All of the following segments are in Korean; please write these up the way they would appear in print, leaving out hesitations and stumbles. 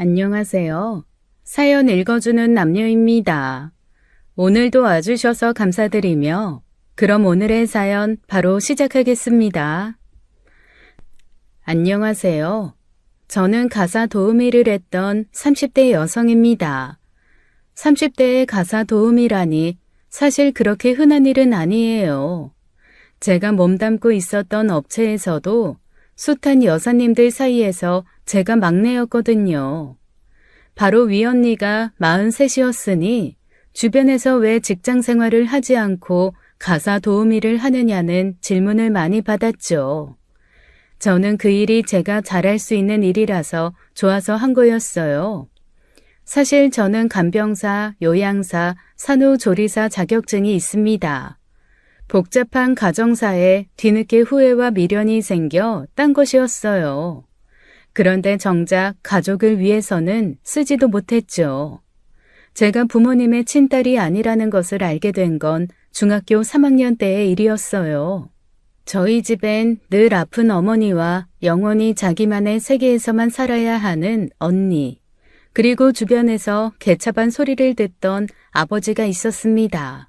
안녕하세요. 사연 읽어주는 남녀입니다. 오늘도 와주셔서 감사드리며 그럼 오늘의 사연 바로 시작하겠습니다. 안녕하세요. 저는 가사 도우미를 했던 30대 여성입니다. 30대의 가사 도우미라니 사실 그렇게 흔한 일은 아니에요. 제가 몸담고 있었던 업체에서도 숱한 여사님들 사이에서 제가 막내였거든요. 바로 위 언니가 43이었으니 주변에서 왜 직장 생활을 하지 않고 가사 도우미를 하느냐는 질문을 많이 받았죠. 저는 그 일이 제가 잘할 수 있는 일이라서 좋아서 한 거였어요. 사실 저는 간병사, 요양사, 산후조리사 자격증이 있습니다. 복잡한 가정사에 뒤늦게 후회와 미련이 생겨 딴 것이었어요. 그런데 정작 가족을 위해서는 쓰지도 못했죠. 제가 부모님의 친딸이 아니라는 것을 알게 된 건 중학교 3학년 때의 일이었어요. 저희 집엔 늘 아픈 어머니와 영원히 자기만의 세계에서만 살아야 하는 언니, 그리고 주변에서 개차반 소리를 듣던 아버지가 있었습니다.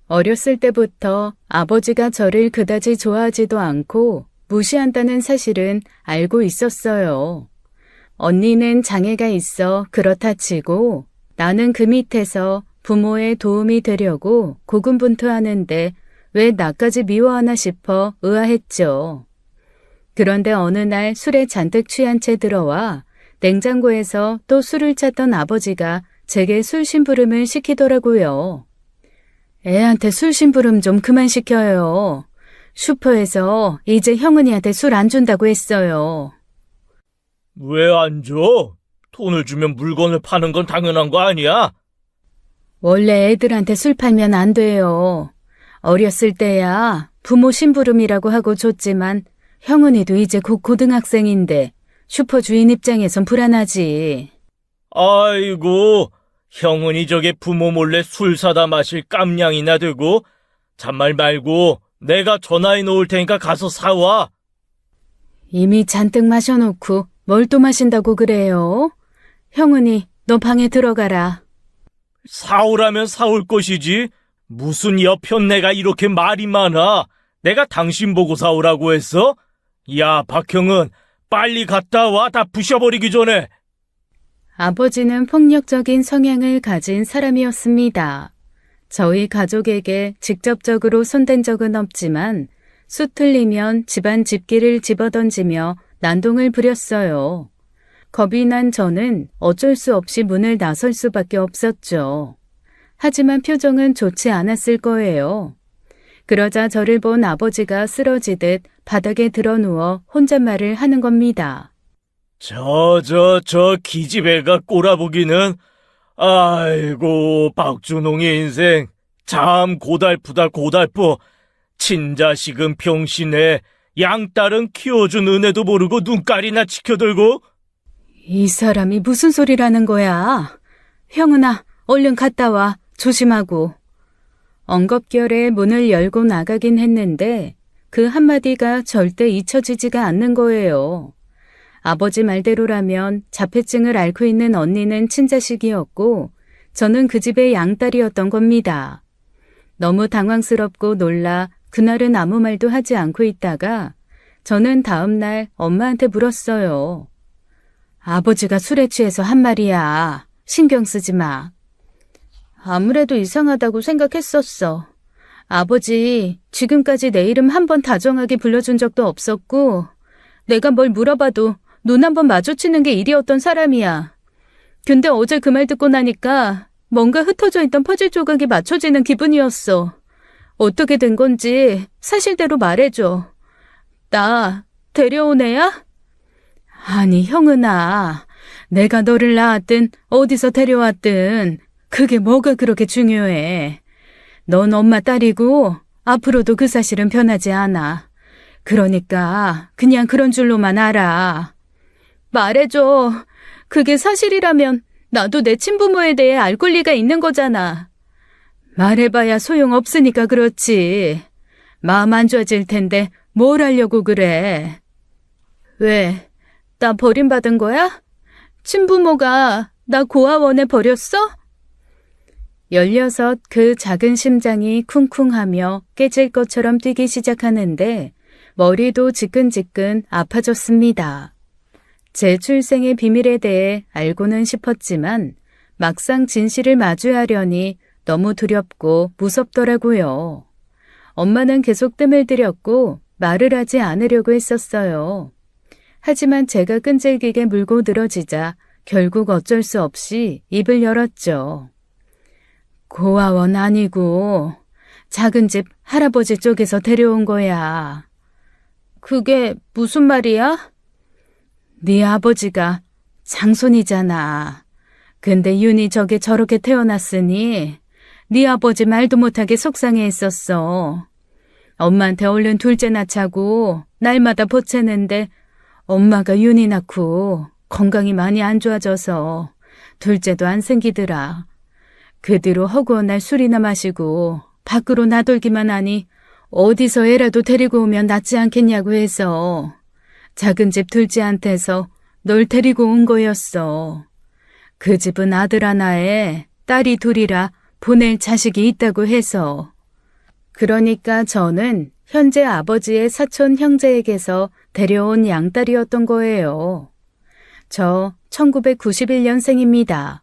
어렸을 때부터 아버지가 저를 그다지 좋아하지도 않고 무시한다는 사실은 알고 있었어요. 언니는 장애가 있어 그렇다 치고 나는 그 밑에서 부모의 도움이 되려고 고군분투하는데 왜 나까지 미워하나 싶어 의아했죠. 그런데 어느 날 술에 잔뜩 취한 채 들어와 냉장고에서 또 술을 찾던 아버지가 제게 술 심부름을 시키더라고요. 애한테 술 심부름 좀 그만 시켜요. 슈퍼에서 이제 형은이한테 술 안 준다고 했어요. 왜 안 줘? 돈을 주면 물건을 파는 건 당연한 거 아니야? 원래 애들한테 술 팔면 안 돼요. 어렸을 때야 부모 심부름이라고 하고 줬지만 형은이도 이제 곧 고등학생인데 슈퍼 주인 입장에선 불안하지. 아이고, 형은이 저게 부모 몰래 술 사다 마실 깜냥이나 되고 잔말 말고 내가 전화해 놓을 테니까 가서 사와. 이미 잔뜩 마셔놓고 뭘 또 마신다고 그래요? 형은이 너 방에 들어가라. 사오라면 사올 것이지. 무슨 여편네가 이렇게 말이 많아. 내가 당신 보고 사오라고 했어? 야, 박형은 빨리 갔다 와. 다 부셔버리기 전에. 아버지는 폭력적인 성향을 가진 사람이었습니다. 저희 가족에게 직접적으로 손댄 적은 없지만 수 틀리면 집안 집기를 집어던지며 난동을 부렸어요. 겁이 난 저는 어쩔 수 없이 문을 나설 수밖에 없었죠. 하지만 표정은 좋지 않았을 거예요. 그러자 저를 본 아버지가 쓰러지듯 바닥에 드러누워 혼잣말을 하는 겁니다. 저 기집애가 꼬라보기는, 아이고, 박준홍의 인생 참 고달프다 고달프. 친자식은 병신에 양딸은 키워준 은혜도 모르고 눈깔이나 치켜들고. 이 사람이 무슨 소리라는 거야? 형은아, 얼른 갔다 와. 조심하고. 엉겁결에 문을 열고 나가긴 했는데 그 한마디가 절대 잊혀지지가 않는 거예요. 아버지 말대로라면 자폐증을 앓고 있는 언니는 친자식이었고 저는 그 집의 양딸이었던 겁니다. 너무 당황스럽고 놀라 그날은 아무 말도 하지 않고 있다가 저는 다음 날 엄마한테 물었어요. 아버지가 술에 취해서 한 말이야. 신경 쓰지 마. 아무래도 이상하다고 생각했었어. 아버지 지금까지 내 이름 한 번 다정하게 불러준 적도 없었고 내가 뭘 물어봐도 눈 한 번 마주치는 게 일이었던 사람이야. 근데 어제 그 말 듣고 나니까 뭔가 흩어져 있던 퍼즐 조각이 맞춰지는 기분이었어. 어떻게 된 건지 사실대로 말해줘. 나 데려온 애야? 아니 형은아, 내가 너를 낳았든 어디서 데려왔든 그게 뭐가 그렇게 중요해. 넌 엄마 딸이고 앞으로도 그 사실은 변하지 않아. 그러니까 그냥 그런 줄로만 알아. 말해줘. 그게 사실이라면 나도 내 친부모에 대해 알 권리가 있는 거잖아. 말해봐야 소용없으니까 그렇지. 마음 안 좋아질 텐데 뭘 하려고 그래. 왜? 나 버림받은 거야? 친부모가 나 고아원에 버렸어? 16 그 작은 심장이 쿵쿵하며 깨질 것처럼 뛰기 시작하는데 머리도 지끈지끈 아파졌습니다. 제 출생의 비밀에 대해 알고는 싶었지만 막상 진실을 마주하려니 너무 두렵고 무섭더라고요. 엄마는 계속 뜸을 들였고 말을 하지 않으려고 했었어요. 하지만 제가 끈질기게 물고 늘어지자 결국 어쩔 수 없이 입을 열었죠. 고아원 아니고 작은 집 할아버지 쪽에서 데려온 거야. 그게 무슨 말이야? 네 아버지가 장손이잖아. 근데 윤이 저게 저렇게 태어났으니 네 아버지 말도 못하게 속상해했었어. 엄마한테 얼른 둘째 낳자고 날마다 보채는데 엄마가 윤이 낳고 건강이 많이 안 좋아져서 둘째도 안 생기더라. 그 뒤로 허구한 날 술이나 마시고 밖으로 나돌기만 하니 어디서 애라도 데리고 오면 낫지 않겠냐고 해서 작은 집 둘째한테서 널 데리고 온 거였어. 그 집은 아들 하나에 딸이 둘이라 보낼 자식이 있다고 해서. 그러니까 저는 현재 아버지의 사촌 형제에게서 데려온 양딸이었던 거예요. 저 1991년생입니다.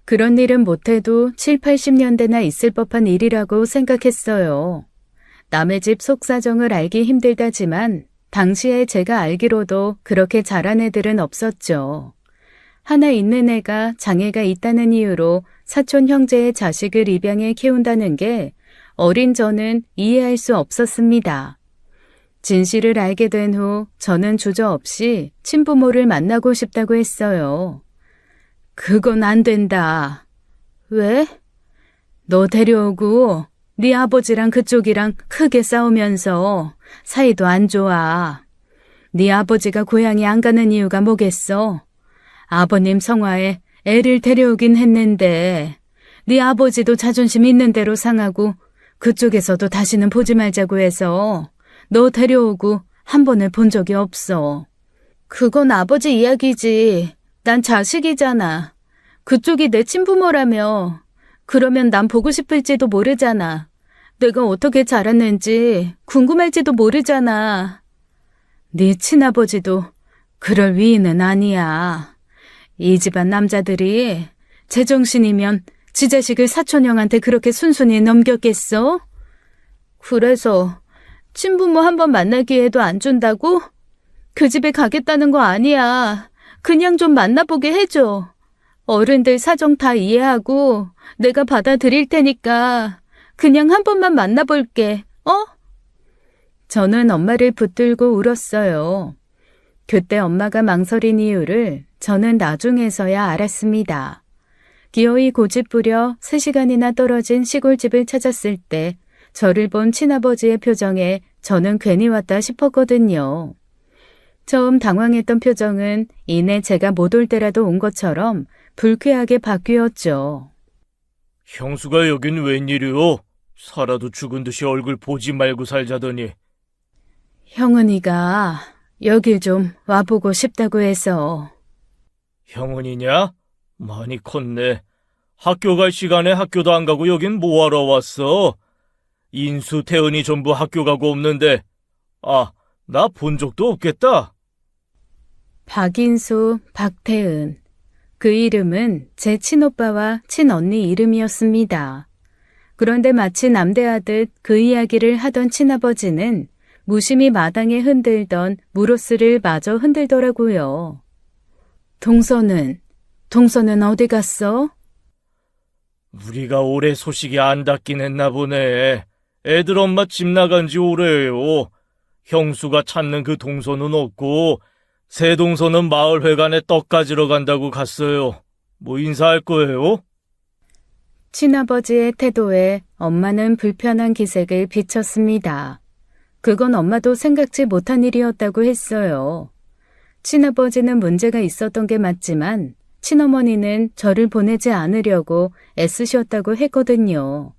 그런 일은 못해도 7, 80년대나 있을 법한 일이라고 생각했어요. 남의 집 속사정을 알기 힘들다지만 당시에 제가 알기로도 그렇게 잘한 애들은 없었죠. 하나 있는 애가 장애가 있다는 이유로 사촌 형제의 자식을 입양해 키운다는 게 어린 저는 이해할 수 없었습니다. 진실을 알게 된 후 저는 주저없이 친부모를 만나고 싶다고 했어요. 그건 안 된다. 왜? 너 데려오고 네 아버지랑 그쪽이랑 크게 싸우면서 사이도 안 좋아. 네 아버지가 고향에 안 가는 이유가 뭐겠어? 아버님 성화에 애를 데려오긴 했는데 네 아버지도 자존심 있는 대로 상하고 그쪽에서도 다시는 보지 말자고 해서 너 데려오고 한 번을 본 적이 없어. 그건 아버지 이야기지. 난 자식이잖아. 그쪽이 내 친부모라며. 그러면 난 보고 싶을지도 모르잖아. 내가 어떻게 자랐는지 궁금할지도 모르잖아. 네 친아버지도 그럴 위인은 아니야. 이 집안 남자들이 제정신이면 지 자식을 사촌형한테 그렇게 순순히 넘겼겠어? 그래서 친부모 한 번 만날 기회도 안 준다고? 그 집에 가겠다는 거 아니야. 그냥 좀 만나보게 해줘. 어른들 사정 다 이해하고 내가 받아들일 테니까 그냥 한 번만 만나볼게. 어? 저는 엄마를 붙들고 울었어요. 그때 엄마가 망설인 이유를 저는 나중에서야 알았습니다. 기어이 고집부려 3시간이나 떨어진 시골집을 찾았을 때 저를 본 친아버지의 표정에 저는 괜히 왔다 싶었거든요. 처음 당황했던 표정은 이내 제가 못 올 때라도 온 것처럼 불쾌하게 바뀌었죠. 형수가 여긴 웬일이오? 살아도 죽은 듯이 얼굴 보지 말고 살자더니. 형은이가 여길 좀 와보고 싶다고 해서. 형은이냐? 많이 컸네. 학교 갈 시간에 학교도 안 가고 여긴 뭐하러 왔어? 인수, 태은이 전부 학교 가고 없는데. 아, 나 본 적도 없겠다. 박인수, 박태은. 그 이름은 제 친오빠와 친언니 이름이었습니다. 그런데 마치 남대하듯 그 이야기를 하던 친아버지는 무심히 마당에 흔들던 무로스를 마저 흔들더라고요. 동서는 어디 갔어? 우리가 올해 소식이 안 닿긴 했나 보네. 애들 엄마 집 나간 지 오래요. 형수가 찾는 그 동서는 없고 새 동서는 마을회관에 떡 가지러 간다고 갔어요. 뭐 인사할 거예요? 친아버지의 태도에 엄마는 불편한 기색을 비쳤습니다. 그건 엄마도 생각지 못한 일이었다고 했어요. 친아버지는 문제가 있었던 게 맞지만 친어머니는 저를 보내지 않으려고 애쓰셨다고 했거든요.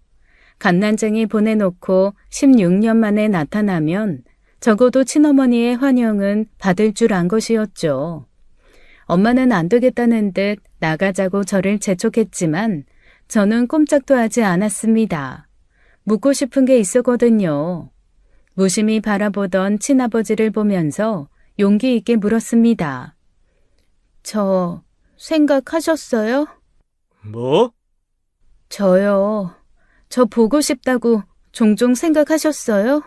갓난쟁이 보내놓고 16년 만에 나타나면 적어도 친어머니의 환영은 받을 줄 안 것이었죠. 엄마는 안 되겠다는 듯 나가자고 저를 재촉했지만 저는 꼼짝도 하지 않았습니다. 묻고 싶은 게 있었거든요. 무심히 바라보던 친아버지를 보면서 용기 있게 물었습니다. 저 생각하셨어요? 뭐? 저요. 저 보고 싶다고 종종 생각하셨어요?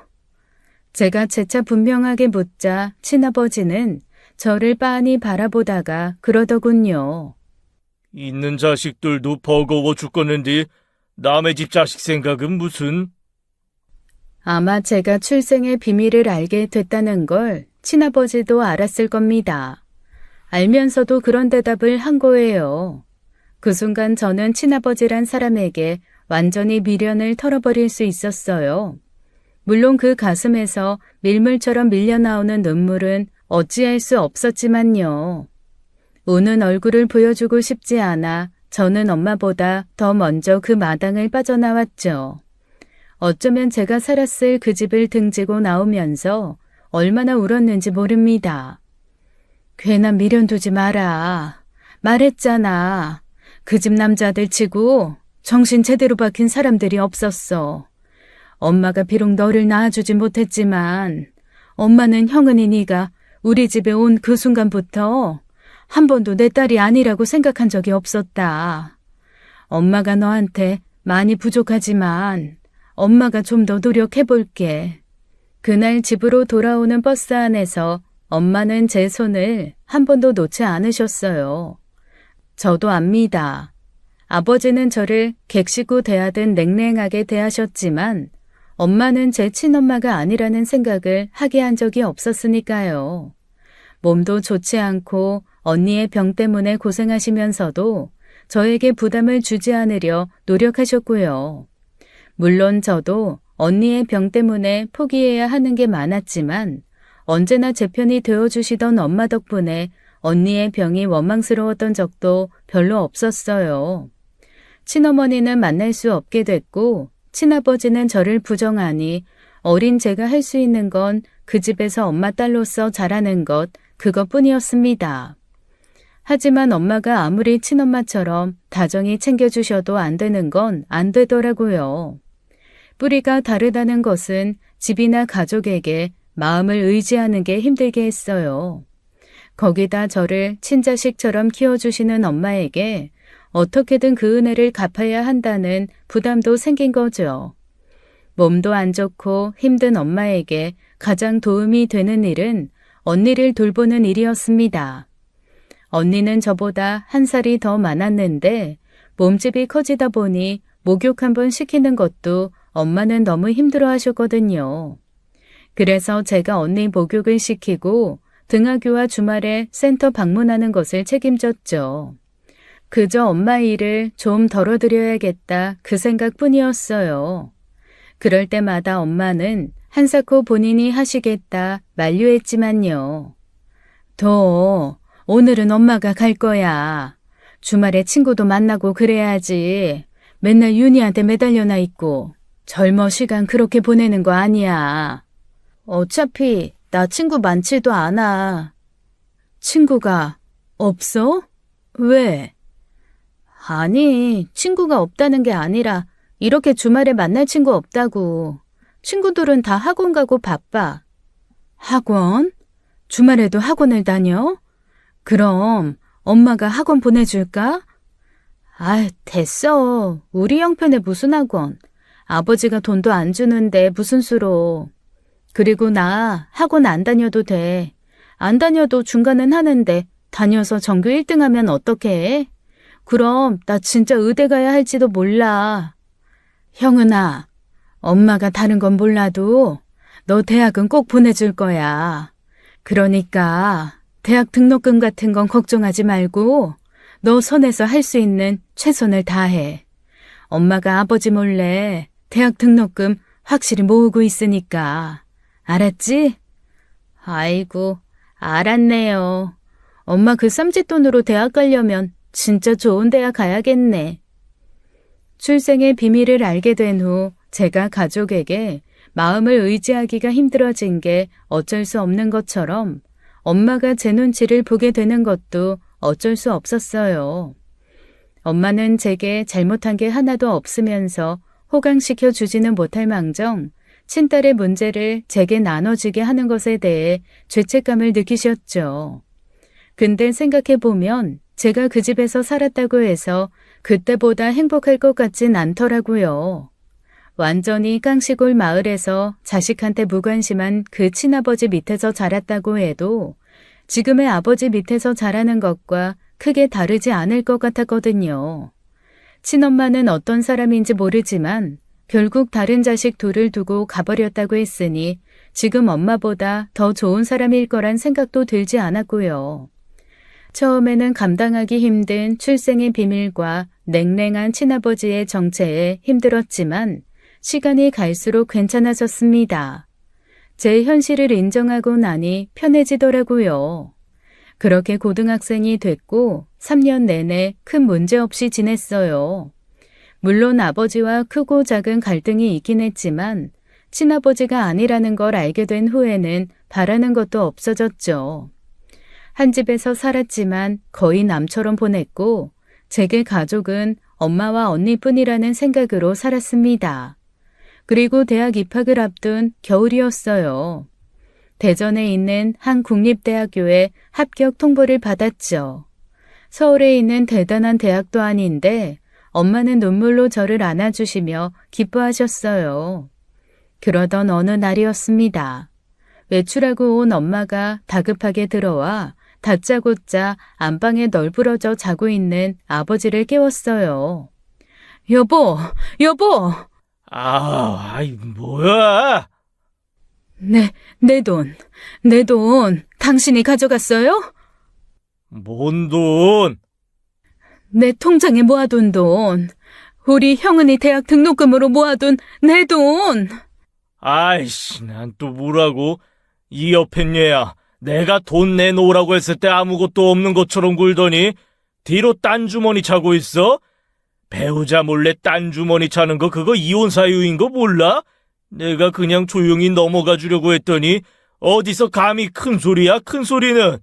제가 재차 분명하게 묻자 친아버지는 저를 빤히 바라보다가 그러더군요. 있는 자식들도 버거워 죽겠는데 남의 집 자식 생각은 무슨? 아마 제가 출생의 비밀을 알게 됐다는 걸 친아버지도 알았을 겁니다. 알면서도 그런 대답을 한 거예요. 그 순간 저는 친아버지란 사람에게 완전히 미련을 털어버릴 수 있었어요. 물론 그 가슴에서 밀물처럼 밀려나오는 눈물은 어찌할 수 없었지만요. 우는 얼굴을 보여주고 싶지 않아 저는 엄마보다 더 먼저 그 마당을 빠져나왔죠. 어쩌면 제가 살았을 그 집을 등지고 나오면서 얼마나 울었는지 모릅니다. 괜한 미련 두지 마라. 말했잖아. 그 집 남자들 치고 정신 제대로 박힌 사람들이 없었어. 엄마가 비록 너를 낳아주지 못했지만 엄마는 형은이 네가 우리 집에 온 그 순간부터 한 번도 내 딸이 아니라고 생각한 적이 없었다. 엄마가 너한테 많이 부족하지만 엄마가 좀 더 노력해볼게. 그날 집으로 돌아오는 버스 안에서 엄마는 제 손을 한 번도 놓지 않으셨어요. 저도 압니다. 아버지는 저를 객시고 대하듯 냉랭하게 대하셨지만 엄마는 제 친엄마가 아니라는 생각을 하게 한 적이 없었으니까요. 몸도 좋지 않고 언니의 병 때문에 고생하시면서도 저에게 부담을 주지 않으려 노력하셨고요. 물론 저도 언니의 병 때문에 포기해야 하는 게 많았지만 언제나 제 편이 되어주시던 엄마 덕분에 언니의 병이 원망스러웠던 적도 별로 없었어요. 친어머니는 만날 수 없게 됐고 친아버지는 저를 부정하니 어린 제가 할 수 있는 건 그 집에서 엄마 딸로서 자라는 것 그것뿐이었습니다. 하지만 엄마가 아무리 친엄마처럼 다정히 챙겨주셔도 안 되는 건 안 되더라고요. 뿌리가 다르다는 것은 집이나 가족에게 마음을 의지하는 게 힘들게 했어요. 거기다 저를 친자식처럼 키워주시는 엄마에게 어떻게든 그 은혜를 갚아야 한다는 부담도 생긴 거죠. 몸도 안 좋고 힘든 엄마에게 가장 도움이 되는 일은 언니를 돌보는 일이었습니다. 언니는 저보다 한 살이 더 많았는데 몸집이 커지다 보니 목욕 한번 시키는 것도 엄마는 너무 힘들어 하셨거든요. 그래서 제가 언니 목욕을 시키고 등하교와 주말에 센터 방문하는 것을 책임졌죠. 그저 엄마 일을 좀 덜어드려야겠다 그 생각뿐이었어요. 그럴 때마다 엄마는 한사코 본인이 하시겠다 만류했지만요. 더 오늘은 엄마가 갈 거야. 주말에 친구도 만나고 그래야지. 맨날 윤희한테 매달려나 있고 젊어 시간 그렇게 보내는 거 아니야. 어차피 나 친구 많지도 않아. 친구가 없어? 왜? 아니, 친구가 없다는 게 아니라 이렇게 주말에 만날 친구 없다고. 친구들은 다 학원 가고 바빠. 학원? 주말에도 학원을 다녀? 그럼 엄마가 학원 보내줄까? 아, 됐어. 우리 형편에 무슨 학원. 아버지가 돈도 안 주는데 무슨 수로. 그리고 나 학원 안 다녀도 돼. 안 다녀도 중간은 하는데 다녀서 전교 1등 하면 어떡해? 그럼 나 진짜 의대 가야 할지도 몰라. 형은아, 엄마가 다른 건 몰라도 너 대학은 꼭 보내줄 거야. 그러니까 대학 등록금 같은 건 걱정하지 말고 너 손에서 할 수 있는 최선을 다해. 엄마가 아버지 몰래 대학 등록금 확실히 모으고 있으니까. 알았지? 아이고, 알았네요. 엄마 그 쌈짓돈으로 대학 가려면 진짜 좋은 대학 가야겠네. 출생의 비밀을 알게 된 후 제가 가족에게 마음을 의지하기가 힘들어진 게 어쩔 수 없는 것처럼 엄마가 제 눈치를 보게 되는 것도 어쩔 수 없었어요. 엄마는 제게 잘못한 게 하나도 없으면서 호강시켜 주지는 못할 망정 친딸의 문제를 제게 나눠주게 하는 것에 대해 죄책감을 느끼셨죠. 근데 생각해보면 제가 그 집에서 살았다고 해서 그때보다 행복할 것 같진 않더라고요. 완전히 깡시골 마을에서 자식한테 무관심한 그 친아버지 밑에서 자랐다고 해도 지금의 아버지 밑에서 자라는 것과 크게 다르지 않을 것 같았거든요. 친엄마는 어떤 사람인지 모르지만 결국 다른 자식 둘을 두고 가버렸다고 했으니 지금 엄마보다 더 좋은 사람일 거란 생각도 들지 않았고요. 처음에는 감당하기 힘든 출생의 비밀과 냉랭한 친아버지의 정체에 힘들었지만 시간이 갈수록 괜찮아졌습니다. 제 현실을 인정하고 나니 편해지더라고요. 그렇게 고등학생이 됐고 3년 내내 큰 문제 없이 지냈어요. 물론 아버지와 크고 작은 갈등이 있긴 했지만 친아버지가 아니라는 걸 알게 된 후에는 바라는 것도 없어졌죠. 한 집에서 살았지만 거의 남처럼 보냈고 제게 가족은 엄마와 언니뿐이라는 생각으로 살았습니다. 그리고 대학 입학을 앞둔 겨울이었어요. 대전에 있는 한 국립대학교에 합격 통보를 받았죠. 서울에 있는 대단한 대학도 아닌데 엄마는 눈물로 저를 안아주시며 기뻐하셨어요. 그러던 어느 날이었습니다. 외출하고 온 엄마가 다급하게 들어와 다짜고짜 안방에 널브러져 자고 있는 아버지를 깨웠어요. 여보, 여보! 아이, 뭐야? 내 돈, 당신이 가져갔어요? 뭔 돈? 내 통장에 모아둔 돈, 우리 형은이 대학 등록금으로 모아둔 내 돈. 아이씨, 난 또 뭐라고? 이 옆엔 얘야, 내가 돈 내놓으라고 했을 때 아무것도 없는 것처럼 굴더니 뒤로 딴 주머니 차고 있어? 배우자 몰래 딴 주머니 차는 거 그거 이혼 사유인 거 몰라? 내가 그냥 조용히 넘어가 주려고 했더니 어디서 감히 큰 소리야, 큰 소리는.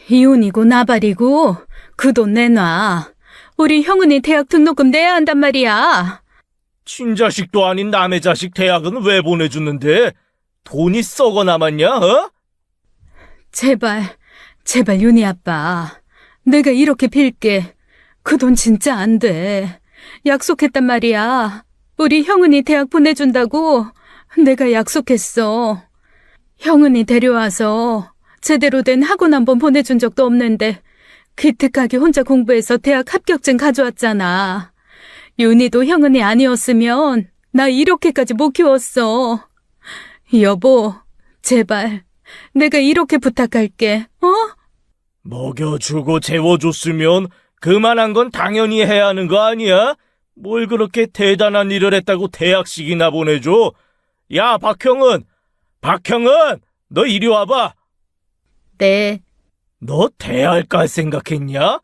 이혼이고 나발이고 그 돈 내놔. 우리 형은이 대학 등록금 내야 한단 말이야. 친자식도 아닌 남의 자식 대학은 왜 보내주는데? 돈이 썩어 남았냐, 어? 제발 윤희 아빠. 내가 이렇게 빌게. 그 돈 진짜 안 돼. 약속했단 말이야. 우리 형은이 대학 보내준다고 내가 약속했어. 형은이 데려와서 제대로 된 학원 한번 보내준 적도 없는데 기특하게 혼자 공부해서 대학 합격증 가져왔잖아. 윤희도 형은이 아니었으면 나 이렇게까지 못 키웠어. 여보, 제발 내가 이렇게 부탁할게. 먹여주고 재워줬으면 그만한 건 당연히 해야 하는 거 아니야? 뭘 그렇게 대단한 일을 했다고 대학식이나 보내줘? 야, 박형은, 너 이리 와봐. 네. 너 대학 갈 생각했냐?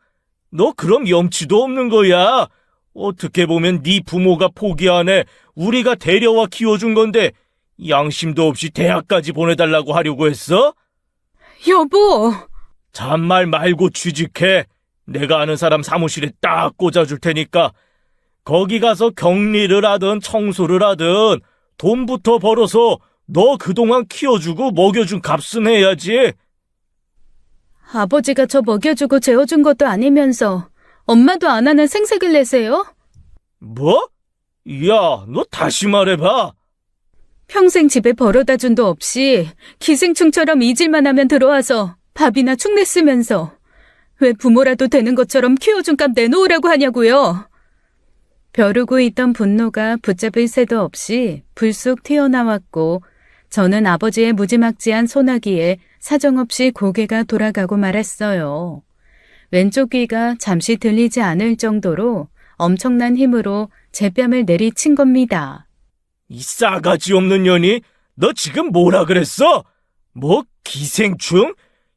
너 그럼 염치도 없는 거야. 어떻게 보면 네 부모가 포기한 애 우리가 데려와 키워준 건데 양심도 없이 대학까지 보내달라고 하려고 했어? 여보! 잔말 말고 취직해. 내가 아는 사람 사무실에 딱 꽂아줄 테니까 거기 가서 격리를 하든 청소를 하든 돈부터 벌어서 너 그동안 키워주고 먹여준 값은 해야지. 아버지가 저 먹여주고 재워준 것도 아니면서 엄마도 안 하는 생색을 내세요? 뭐? 야, 너 다시 말해봐. 평생 집에 벌어다 준도 없이 기생충처럼 잊을만 하면 들어와서 밥이나 축 냈으면서 왜 부모라도 되는 것처럼 키워준 값 내놓으라고 하냐고요. 벼르고 있던 분노가 붙잡을 새도 없이 불쑥 튀어나왔고 저는 아버지의 무지막지한 소나기에 사정없이 고개가 돌아가고 말았어요. 왼쪽 귀가 잠시 들리지 않을 정도로 엄청난 힘으로 제 뺨을 내리친 겁니다. 이 싸가지 없는 년이 너 지금 뭐라 그랬어? 뭐 기생충?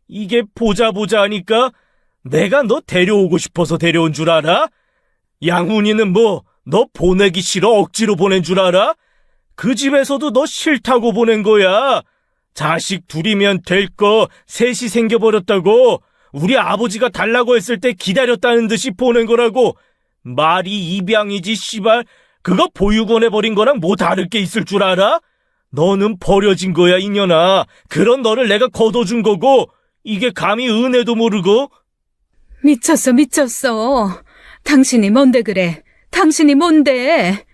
이게 보자 하니까 내가 너 데려오고 싶어서 데려온 줄 알아? 양훈이는 뭐 너 보내기 싫어 억지로 보낸 줄 알아? 그 집에서도 너 싫다고 보낸 거야. 자식 둘이면 될 거 셋이 생겨버렸다고. 우리 아버지가 달라고 했을 때 기다렸다는 듯이 보낸 거라고. 말이 입양이지 씨발. 그거 보육원에 버린 거랑 뭐 다를 게 있을 줄 알아? 너는 버려진 거야 이년아. 그런 너를 내가 거둬준 거고 이게 감히 은혜도 모르고. 미쳤어, 미쳤어. 당신이 뭔데 그래? 당신이 뭔데?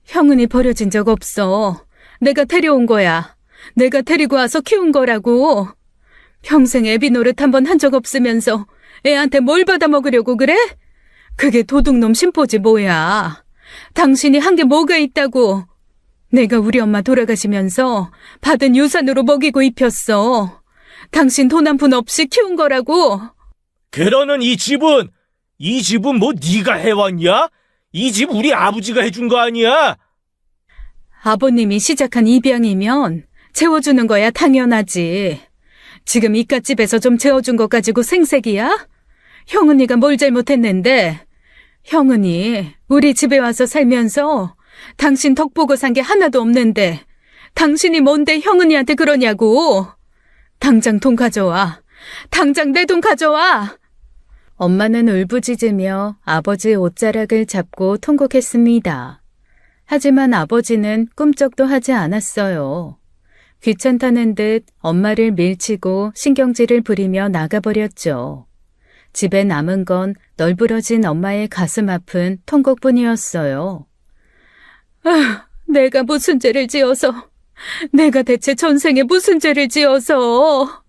형은이 버려진 적 없어. 내가 데려온 거야. 내가 데리고 와서 키운 거라고. 평생 애비 노릇 한 번 한 적 없으면서 애한테 뭘 받아먹으려고 그래? 그게 도둑놈 심보지 뭐야. 당신이 한 게 뭐가 있다고. 내가 우리 엄마 돌아가시면서 받은 유산으로 먹이고 입혔어. 당신 돈 한 푼 없이 키운 거라고. 그러는 이 집은 뭐 네가 해왔냐? 이 집 우리 아버지가 해준 거 아니야? 아버님이 시작한 입양이면 재워주는 거야 당연하지. 지금 이깟집에서 좀 재워준 거 가지고 생색이야? 형은이가 뭘 잘못했는데. 형은이 우리 집에 와서 살면서 당신 덕 보고 산 게 하나도 없는데 당신이 뭔데 형은이한테 그러냐고. 당장 돈 가져와. 당장 내 돈 가져와. 엄마는 울부짖으며 아버지의 옷자락을 잡고 통곡했습니다. 하지만 아버지는 꿈쩍도 하지 않았어요. 귀찮다는 듯 엄마를 밀치고 신경질을 부리며 나가버렸죠. 집에 남은 건 널브러진 엄마의 가슴 아픈 통곡뿐이었어요. 아, 내가 무슨 죄를 지어서, 내가 대체 전생에 무슨 죄를 지어서.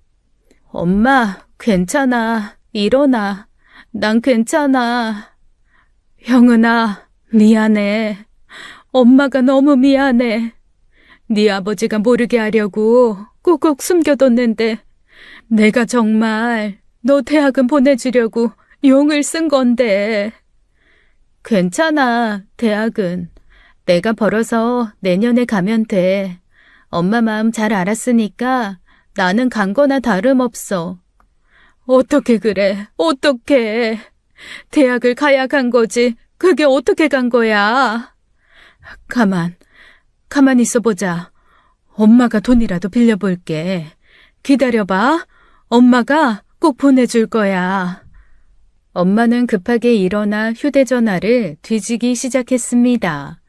엄마, 괜찮아. 일어나. 난 괜찮아. 형은아, 미안해. 엄마가 너무 미안해. 네 아버지가 모르게 하려고 꾹꾹 숨겨뒀는데 내가 정말 너 대학은 보내주려고 용을 쓴 건데. 괜찮아, 대학은. 내가 벌어서 내년에 가면 돼. 엄마 마음 잘 알았으니까 나는 간 거나 다름없어. 어떻게 그래, 어떻게. 대학을 가야 간 거지. 그게 어떻게 간 거야. 가만 있어보자. 엄마가 돈이라도 빌려볼게. 기다려봐. 엄마가 꼭 보내줄 거야. 엄마는 급하게 일어나 휴대전화를 뒤지기 시작했습니다.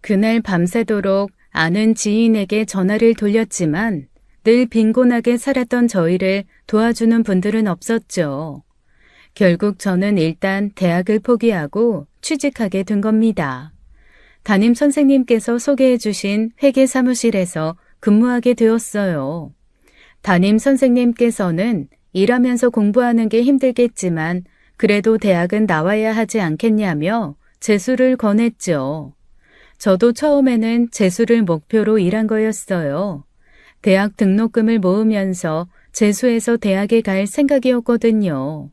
그날 밤새도록 아는 지인에게 전화를 돌렸지만 늘 빈곤하게 살았던 저희를 도와주는 분들은 없었죠. 결국 저는 일단 대학을 포기하고 취직하게 된 겁니다. 담임 선생님께서 소개해 주신 회계사무실에서 근무하게 되었어요. 담임 선생님께서는 일하면서 공부하는 게 힘들겠지만 그래도 대학은 나와야 하지 않겠냐며 재수를 권했죠. 저도 처음에는 재수를 목표로 일한 거였어요. 대학 등록금을 모으면서 재수해서 대학에 갈 생각이었거든요.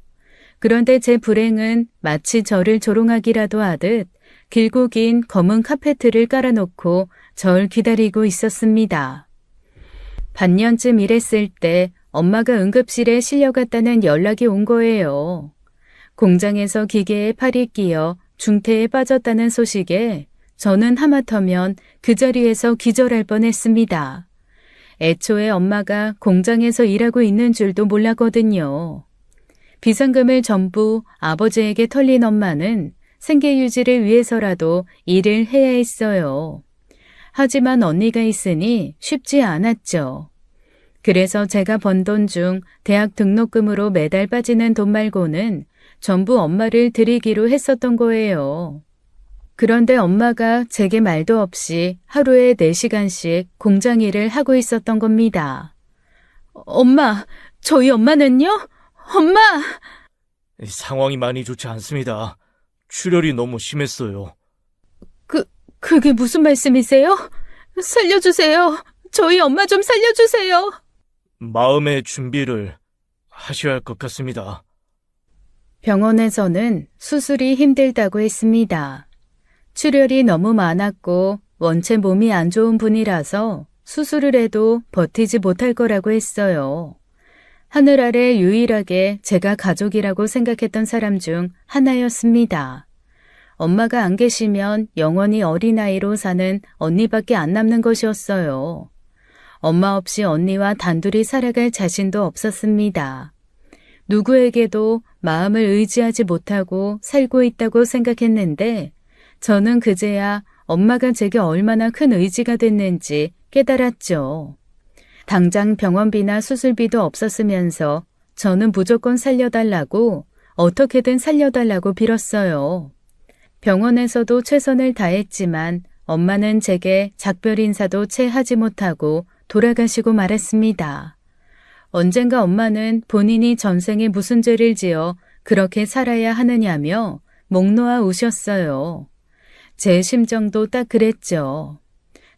그런데 제 불행은 마치 저를 조롱하기라도 하듯 길고 긴 검은 카페트를 깔아놓고 절 기다리고 있었습니다. 반년쯤 일했을 때 엄마가 응급실에 실려갔다는 연락이 온 거예요. 공장에서 기계에 팔이 끼어 중태에 빠졌다는 소식에 저는 하마터면 그 자리에서 기절할 뻔했습니다. 애초에 엄마가 공장에서 일하고 있는 줄도 몰랐거든요. 비상금을 전부 아버지에게 털린 엄마는 생계 유지를 위해서라도 일을 해야 했어요. 하지만 언니가 있으니 쉽지 않았죠. 그래서 제가 번 돈 중 대학 등록금으로 매달 빠지는 돈 말고는 전부 엄마를 드리기로 했었던 거예요. 그런데 엄마가 제게 말도 없이 하루에 4시간씩 공장 일을 하고 있었던 겁니다. 엄마, 저희 엄마는요? 엄마! 상황이 많이 좋지 않습니다. 출혈이 너무 심했어요. 그게 무슨 말씀이세요? 살려주세요. 저희 엄마 좀 살려주세요. 마음의 준비를 하셔야 할 것 같습니다. 병원에서는 수술이 힘들다고 했습니다. 출혈이 너무 많았고 원체 몸이 안 좋은 분이라서 수술을 해도 버티지 못할 거라고 했어요. 하늘 아래 유일하게 제가 가족이라고 생각했던 사람 중 하나였습니다. 엄마가 안 계시면 영원히 어린아이로 사는 언니밖에 안 남는 것이었어요. 엄마 없이 언니와 단둘이 살아갈 자신도 없었습니다. 누구에게도 마음을 의지하지 못하고 살고 있다고 생각했는데 저는 그제야 엄마가 제게 얼마나 큰 의지가 됐는지 깨달았죠. 당장 병원비나 수술비도 없었으면서 저는 무조건 살려달라고 어떻게든 살려달라고 빌었어요. 병원에서도 최선을 다했지만 엄마는 제게 작별 인사도 채 하지 못하고 돌아가시고 말았습니다. 언젠가 엄마는 본인이 전생에 무슨 죄를 지어 그렇게 살아야 하느냐며 목 놓아 우셨어요. 제 심정도 딱 그랬죠.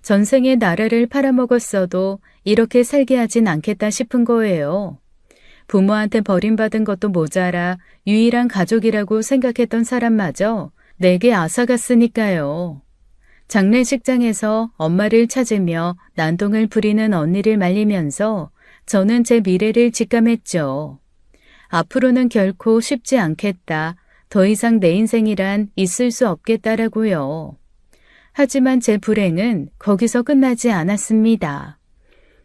전생에 나라를 팔아먹었어도 이렇게 살게 하진 않겠다 싶은 거예요. 부모한테 버림받은 것도 모자라 유일한 가족이라고 생각했던 사람마저 내게 앗아갔으니까요. 장례식장에서 엄마를 찾으며 난동을 부리는 언니를 말리면서 저는 제 미래를 직감했죠. 앞으로는 결코 쉽지 않겠다. 더 이상 내 인생이란 있을 수 없겠다라고요. 하지만 제 불행은 거기서 끝나지 않았습니다.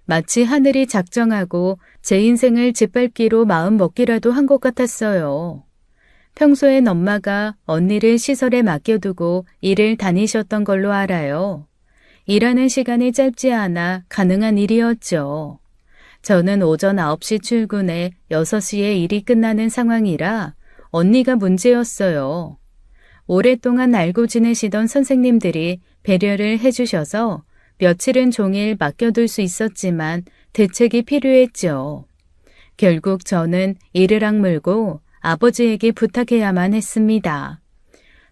마치 하늘이 작정하고 제 인생을 짓밟기로 마음먹기라도 한 것 같았어요. 평소엔 엄마가 언니를 시설에 맡겨두고 일을 다니셨던 걸로 알아요. 일하는 시간이 짧지 않아 가능한 일이었죠. 저는 오전 9시 출근에 6시에 일이 끝나는 상황이라 언니가 문제였어요. 오랫동안 알고 지내시던 선생님들이 배려를 해주셔서 며칠은 종일 맡겨둘 수 있었지만 대책이 필요했죠. 결국 저는 이를 악물고 아버지에게 부탁해야만 했습니다.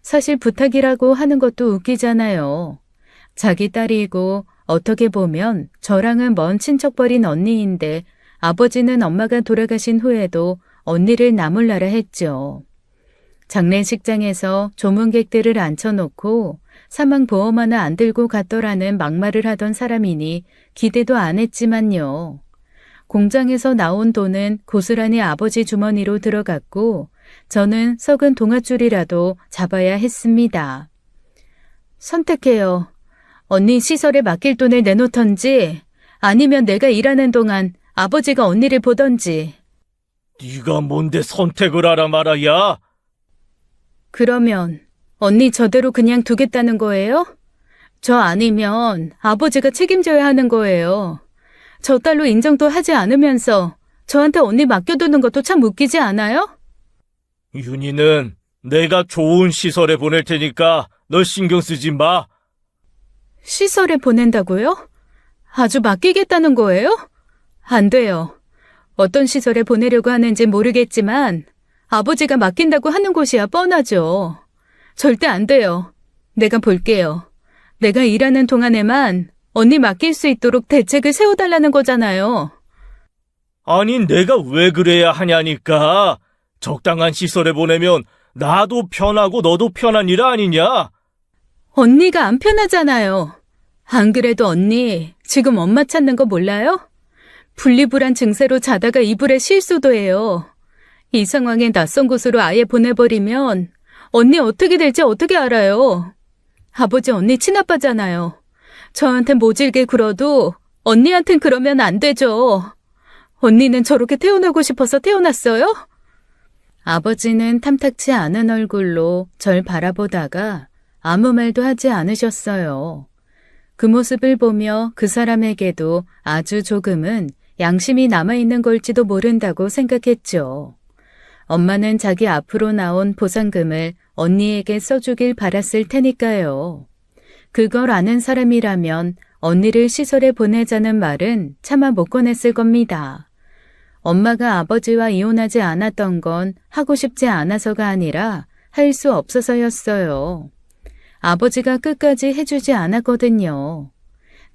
사실 부탁이라고 하는 것도 웃기잖아요. 자기 딸이고 어떻게 보면 저랑은 먼 친척벌인 언니인데 아버지는 엄마가 돌아가신 후에도 언니를 나몰라라 했죠. 장례식장에서 조문객들을 앉혀놓고 사망보험 하나 안 들고 갔더라는 막말을 하던 사람이니 기대도 안 했지만요. 공장에서 나온 돈은 고스란히 아버지 주머니로 들어갔고 저는 썩은 동아줄이라도 잡아야 했습니다. 선택해요. 언니 시설에 맡길 돈을 내놓던지 아니면 내가 일하는 동안 아버지가 언니를 보던지. 네가 뭔데 선택을 하라 말아야? 그러면 언니 저대로 그냥 두겠다는 거예요? 저 아니면 아버지가 책임져야 하는 거예요. 저 딸로 인정도 하지 않으면서 저한테 언니 맡겨두는 것도 참 웃기지 않아요? 윤희는 내가 좋은 시설에 보낼 테니까 너 신경 쓰지 마. 시설에 보낸다고요? 아주 맡기겠다는 거예요? 안 돼요. 어떤 시설에 보내려고 하는지 모르겠지만 아버지가 맡긴다고 하는 곳이야 뻔하죠. 절대 안 돼요. 내가 볼게요. 내가 일하는 동안에만 언니 맡길 수 있도록 대책을 세워달라는 거잖아요. 아니 내가 왜 그래야 하냐니까. 적당한 시설에 보내면 나도 편하고 너도 편한 일 아니냐? 언니가 안 편하잖아요. 안 그래도 언니 지금 엄마 찾는 거 몰라요? 분리불안 증세로 자다가 이불에 실수도 해요. 이 상황에 낯선 곳으로 아예 보내버리면 언니 어떻게 될지 어떻게 알아요? 아버지 언니 친아빠잖아요. 저한테 모질게 굴어도 언니한텐 그러면 안 되죠. 언니는 저렇게 태어나고 싶어서 태어났어요? 아버지는 탐탁치 않은 얼굴로 절 바라보다가 아무 말도 하지 않으셨어요. 그 모습을 보며 그 사람에게도 아주 조금은 양심이 남아있는 걸지도 모른다고 생각했죠. 엄마는 자기 앞으로 나온 보상금을 언니에게 써주길 바랐을 테니까요. 그걸 아는 사람이라면 언니를 시설에 보내자는 말은 차마 못 꺼냈을 겁니다. 엄마가 아버지와 이혼하지 않았던 건 하고 싶지 않아서가 아니라 할 수 없어서였어요. 아버지가 끝까지 해주지 않았거든요.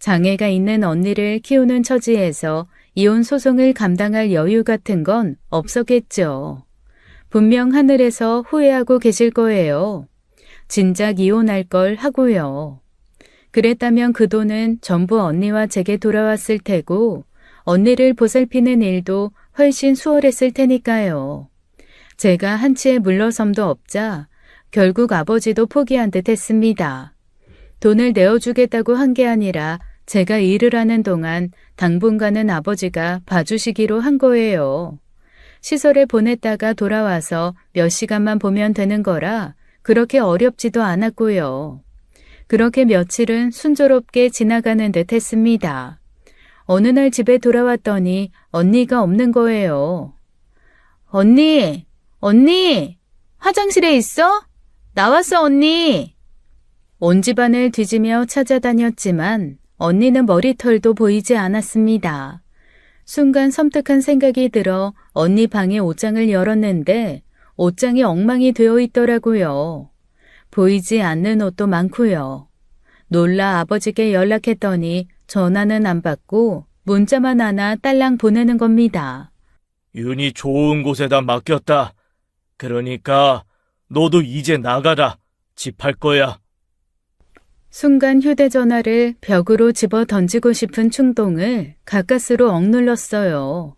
장애가 있는 언니를 키우는 처지에서 이혼 소송을 감당할 여유 같은 건 없었겠죠. 분명 하늘에서 후회하고 계실 거예요. 진작 이혼할 걸 하고요. 그랬다면 그 돈은 전부 언니와 제게 돌아왔을 테고 언니를 보살피는 일도 훨씬 수월했을 테니까요. 제가 한치의 물러섬도 없자 결국 아버지도 포기한 듯 했습니다. 돈을 내어주겠다고 한 게 아니라 제가 일을 하는 동안 당분간은 아버지가 봐주시기로 한 거예요. 시설에 보냈다가 돌아와서 몇 시간만 보면 되는 거라 그렇게 어렵지도 않았고요. 그렇게 며칠은 순조롭게 지나가는 듯 했습니다. 어느 날 집에 돌아왔더니 언니가 없는 거예요. 언니, 화장실에 있어? 나왔어, 언니. 온 집안을 뒤지며 찾아다녔지만 언니는 머리털도 보이지 않았습니다. 순간 섬뜩한 생각이 들어 언니 방의 옷장을 열었는데 옷장이 엉망이 되어 있더라고요. 보이지 않는 옷도 많고요. 놀라 아버지께 연락했더니 전화는 안 받고 문자만 하나 딸랑 보내는 겁니다. 윤이 좋은 곳에다 맡겼다. 그러니까 너도 이제 나가라. 집 할 거야. 순간 휴대전화를 벽으로 집어 던지고 싶은 충동을 가까스로 억눌렀어요.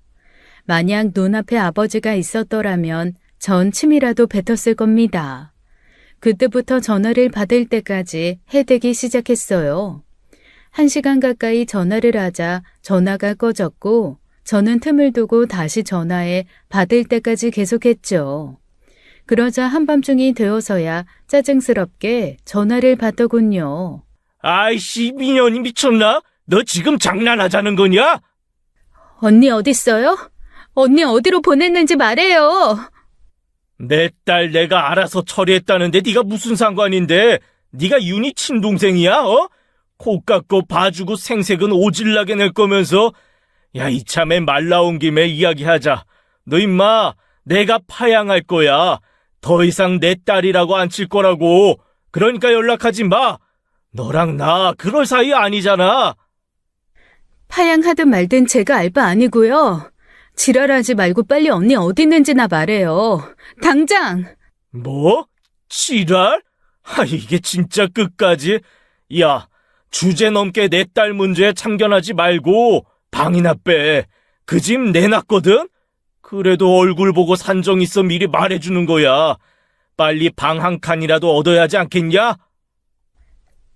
만약 눈앞에 아버지가 있었더라면 전 침이라도 뱉었을 겁니다. 그때부터 전화를 받을 때까지 해대기 시작했어요. 1시간 가까이 전화를 하자 전화가 꺼졌고 저는 틈을 두고 다시 전화해 받을 때까지 계속했죠. 그러자 한밤중이 되어서야 짜증스럽게 전화를 받더군요. 아이씨, 미연이 미쳤나? 너 지금 장난하자는 거냐? 언니 어딨어요? 언니 어디로 보냈는지 말해요. 내 딸 내가 알아서 처리했다는데 네가 무슨 상관인데? 네가 윤희 친동생이야? 코 깎고 봐주고 생색은 오질나게 낼 거면서. 야, 이참에 말 나온 김에 이야기하자. 너 임마 내가 파양할 거야. 더 이상 내 딸이라고 안 칠 거라고. 그러니까 연락하지 마. 너랑 나 그럴 사이 아니잖아. 파양하든 말든 제가 알 바 아니고요. 지랄하지 말고 빨리 언니 어디 있는지나 말해요. 당장! 뭐? 지랄? 이게 진짜 끝까지? 야, 주제 넘게 내 딸 문제에 참견하지 말고 방이나 빼. 그 집 내놨거든? 그래도 얼굴 보고 산정 있어 미리 말해주는 거야. 빨리 방 한 칸이라도 얻어야 하지 않겠냐?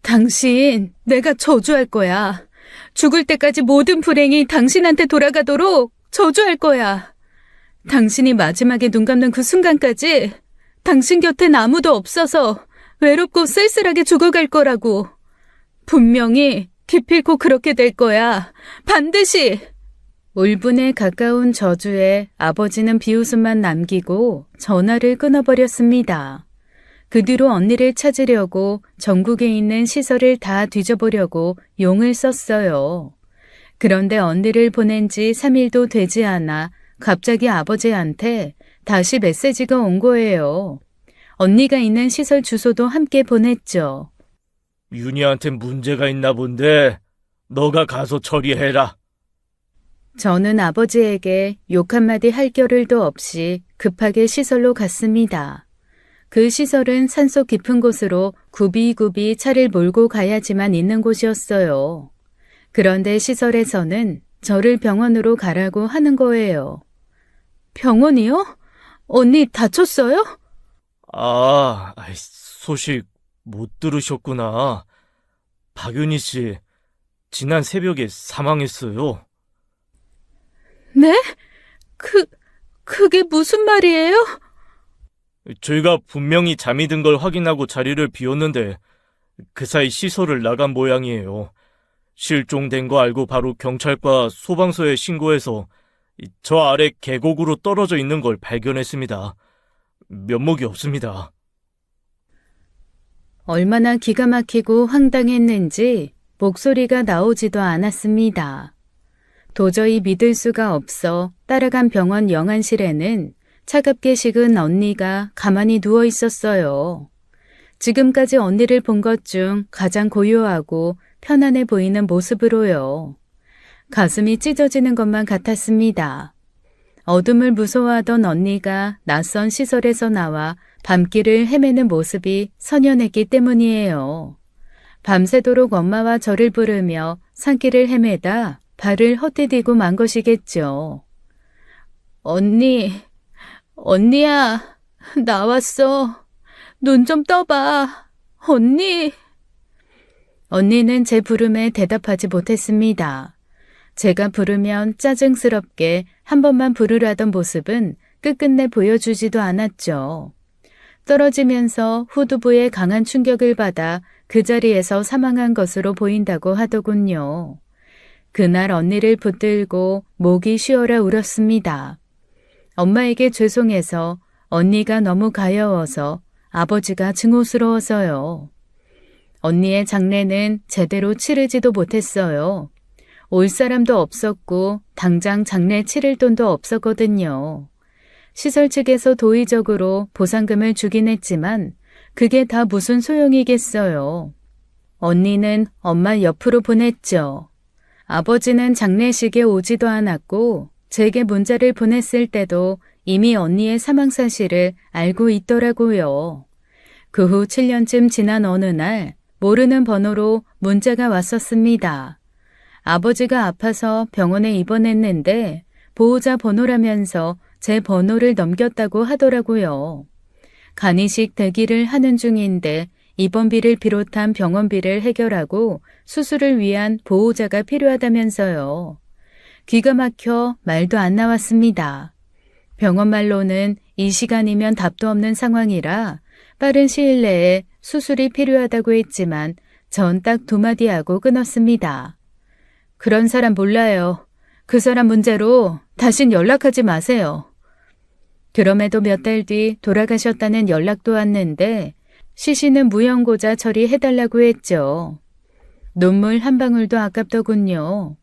당신, 내가 저주할 거야. 죽을 때까지 모든 불행이 당신한테 돌아가도록 저주할 거야. 당신이 마지막에 눈 감는 그 순간까지 당신 곁엔 아무도 없어서 외롭고 쓸쓸하게 죽어갈 거라고. 분명히 기필코 그렇게 될 거야. 반드시! 울분에 가까운 저주에 아버지는 비웃음만 남기고 전화를 끊어버렸습니다. 그 뒤로 언니를 찾으려고 전국에 있는 시설을 다 뒤져보려고 용을 썼어요. 그런데 언니를 보낸 지 3일도 되지 않아 갑자기 아버지한테 다시 메시지가 온 거예요. 언니가 있는 시설 주소도 함께 보냈죠. 윤희한테 문제가 있나 본데 너가 가서 처리해라. 저는 아버지에게 욕 한마디 할 겨를도 없이 급하게 시설로 갔습니다. 그 시설은 산속 깊은 곳으로 굽이굽이 차를 몰고 가야지만 있는 곳이었어요. 그런데 시설에서는 저를 병원으로 가라고 하는 거예요. 병원이요? 언니 다쳤어요? 소식 못 들으셨구나. 박윤희 씨, 지난 새벽에 사망했어요. 네? 그게 무슨 말이에요? 저희가 분명히 잠이 든 걸 확인하고 자리를 비웠는데 그 사이 시설을 나간 모양이에요. 실종된 거 알고 바로 경찰과 소방서에 신고해서 저 아래 계곡으로 떨어져 있는 걸 발견했습니다. 면목이 없습니다. 얼마나 기가 막히고 황당했는지 목소리가 나오지도 않았습니다. 도저히 믿을 수가 없어 따라간 병원 영안실에는 차갑게 식은 언니가 가만히 누워 있었어요. 지금까지 언니를 본 것 중 가장 고요하고 편안해 보이는 모습으로요. 가슴이 찢어지는 것만 같았습니다. 어둠을 무서워하던 언니가 낯선 시설에서 나와 밤길을 헤매는 모습이 선연했기 때문이에요. 밤새도록 엄마와 저를 부르며 산길을 헤매다 발을 헛디디고 만 것이겠죠. 언니야, 나왔어. 눈 좀 떠봐. 언니. 언니는 제 부름에 대답하지 못했습니다. 제가 부르면 짜증스럽게 한 번만 부르라던 모습은 끝끝내 보여주지도 않았죠. 떨어지면서 후두부에 강한 충격을 받아 그 자리에서 사망한 것으로 보인다고 하더군요. 그날 언니를 붙들고 목이 쉬어라 울었습니다. 엄마에게 죄송해서 언니가 너무 가여워서 아버지가 증오스러워서요. 언니의 장례는 제대로 치르지도 못했어요. 올 사람도 없었고 당장 장례 치를 돈도 없었거든요. 시설 측에서 도의적으로 보상금을 주긴 했지만 그게 다 무슨 소용이겠어요. 언니는 엄마 옆으로 보냈죠. 아버지는 장례식에 오지도 않았고 제게 문자를 보냈을 때도 이미 언니의 사망 사실을 알고 있더라고요. 그 후 7년쯤 지난 어느 날 모르는 번호로 문자가 왔었습니다. 아버지가 아파서 병원에 입원했는데 보호자 번호라면서 제 번호를 넘겼다고 하더라고요. 간이식 대기를 하는 중인데 입원비를 비롯한 병원비를 해결하고 수술을 위한 보호자가 필요하다면서요. 기가 막혀 말도 안 나왔습니다. 병원 말로는 이 시간이면 답도 없는 상황이라 빠른 시일 내에 수술이 필요하다고 했지만 전 딱 2마디 하고 끊었습니다. 그런 사람 몰라요. 그 사람 문제로 다신 연락하지 마세요. 그럼에도 몇 달 뒤 돌아가셨다는 연락도 왔는데 시신은 무형고자 처리해달라고 했죠. 눈물 한 방울도 아깝더군요.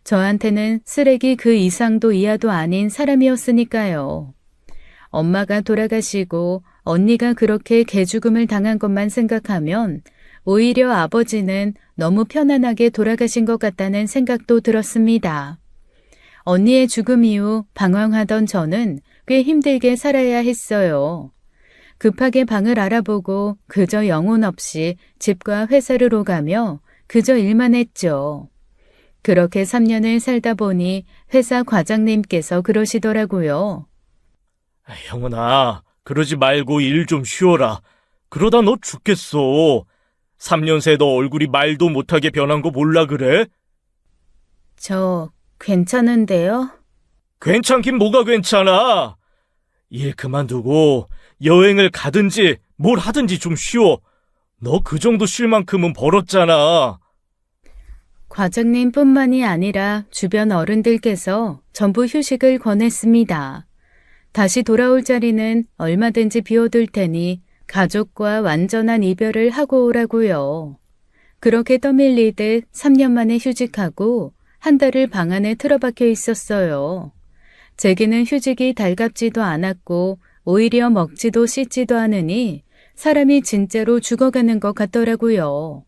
저한테는 쓰레기 그 이상도 이하도 아닌 사람이었으니까요. 엄마가 돌아가시고 언니가 그렇게 개죽음을 당한 것만 생각하면 오히려 아버지는 너무 편안하게 돌아가신 것 같다는 생각도 들었습니다. 언니의 죽음 이후 방황하던 저는 꽤 힘들게 살아야 했어요. 급하게 방을 알아보고 그저 영혼 없이 집과 회사를 오가며 그저 일만 했죠. 그렇게 3년을 살다 보니 회사 과장님께서 그러시더라고요. 형은아, 그러지 말고 일 좀 쉬어라. 그러다 너 죽겠어. 3년 새 너 얼굴이 말도 못하게 변한 거 몰라 그래? 저 괜찮은데요? 괜찮긴 뭐가 괜찮아. 일 그만두고 여행을 가든지 뭘 하든지 좀 쉬어. 너 그 정도 쉴 만큼은 벌었잖아. 과장님뿐만이 아니라 주변 어른들께서 전부 휴식을 권했습니다. 다시 돌아올 자리는 얼마든지 비워둘 테니 가족과 완전한 이별을 하고 오라고요. 그렇게 떠밀리듯 3년 만에 휴직하고 한 달을 방 안에 틀어박혀 있었어요. 제게는 휴직이 달갑지도 않았고 오히려 먹지도 씻지도 않으니 사람이 진짜로 죽어가는 것 같더라고요.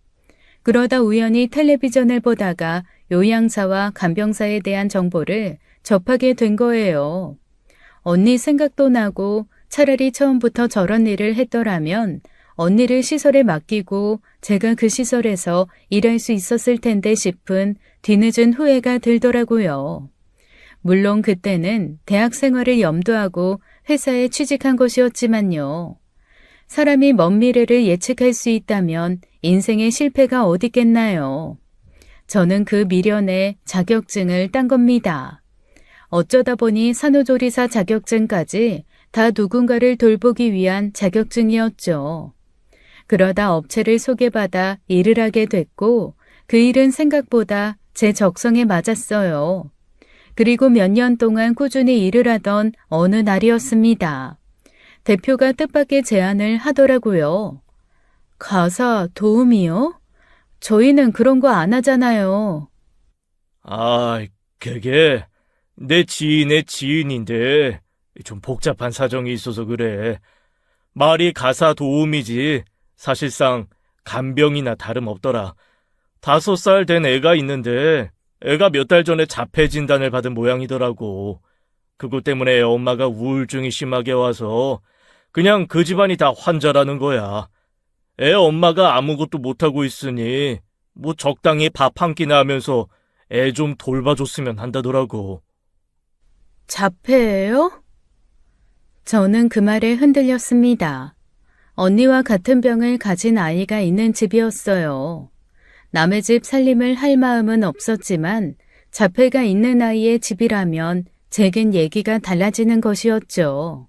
그러다 우연히 텔레비전을 보다가 요양사와 간병사에 대한 정보를 접하게 된 거예요. 언니 생각도 나고 차라리 처음부터 저런 일을 했더라면 언니를 시설에 맡기고 제가 그 시설에서 일할 수 있었을 텐데 싶은 뒤늦은 후회가 들더라고요. 물론 그때는 대학 생활을 염두하고 회사에 취직한 것이었지만요. 사람이 먼 미래를 예측할 수 있다면 인생의 실패가 어딨겠나요. 저는 그 미련에 자격증을 딴 겁니다. 어쩌다 보니 산후조리사 자격증까지 다 누군가를 돌보기 위한 자격증이었죠. 그러다 업체를 소개받아 일을 하게 됐고 그 일은 생각보다 제 적성에 맞았어요. 그리고 몇 년 동안 꾸준히 일을 하던 어느 날이었습니다. 대표가 뜻밖의 제안을 하더라고요. 가사 도우미요? 저희는 그런 거 안 하잖아요. 아, 그게 내 지인의 지인인데 좀 복잡한 사정이 있어서 그래. 말이 가사 도우미지 사실상 간병이나 다름없더라. 5살 된 애가 있는데 애가 몇 달 전에 자폐 진단을 받은 모양이더라고. 그것 때문에 애 엄마가 우울증이 심하게 와서 그냥 그 집안이 다 환자라는 거야. 애 엄마가 아무것도 못하고 있으니 뭐 적당히 밥 한 끼나 하면서 애 좀 돌봐줬으면 한다더라고. 자폐예요? 저는 그 말에 흔들렸습니다. 언니와 같은 병을 가진 아이가 있는 집이었어요. 남의 집 살림을 할 마음은 없었지만 자폐가 있는 아이의 집이라면 제겐 얘기가 달라지는 것이었죠.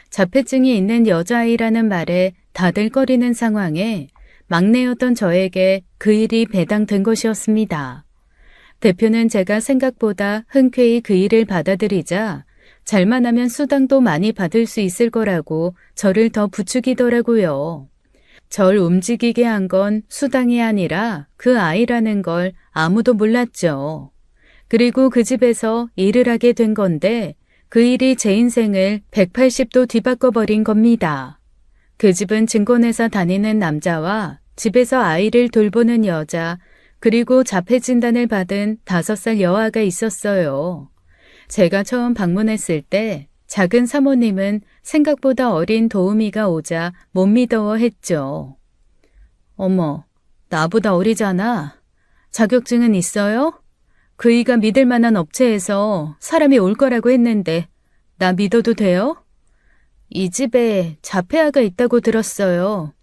자폐증이 있는 여자아이라는 말에 다들 꺼리는 상황에 막내였던 저에게 그 일이 배당된 것이었습니다. 대표는 제가 생각보다 흔쾌히 그 일을 받아들이자 잘만 하면 수당도 많이 받을 수 있을 거라고 저를 더 부추기더라고요. 절 움직이게 한 건 수당이 아니라 그 아이라는 걸 아무도 몰랐죠. 그리고 그 집에서 일을 하게 된 건데 그 일이 제 인생을 180도 뒤바꿔버린 겁니다. 그 집은 증권회사 다니는 남자와 집에서 아이를 돌보는 여자, 그리고 자폐 진단을 받은 5살 여아가 있었어요. 제가 처음 방문했을 때 작은 사모님은 생각보다 어린 도우미가 오자 못 믿어했죠. 어머, 나보다 어리잖아. 자격증은 있어요? 그이가 믿을 만한 업체에서 사람이 올 거라고 했는데 나 믿어도 돼요? 이 집에 자폐아가 있다고 들었어요.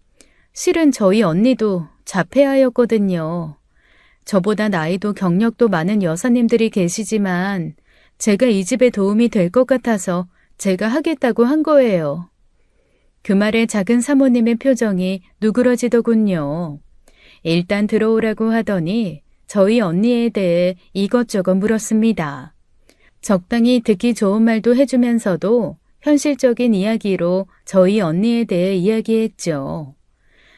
실은 저희 언니도 자폐아였거든요. 저보다 나이도 경력도 많은 여사님들이 계시지만 제가 이 집에 도움이 될 것 같아서 제가 하겠다고 한 거예요. 그 말에 작은 사모님의 표정이 누그러지더군요. 일단 들어오라고 하더니 저희 언니에 대해 이것저것 물었습니다. 적당히 듣기 좋은 말도 해주면서도 현실적인 이야기로 저희 언니에 대해 이야기했죠.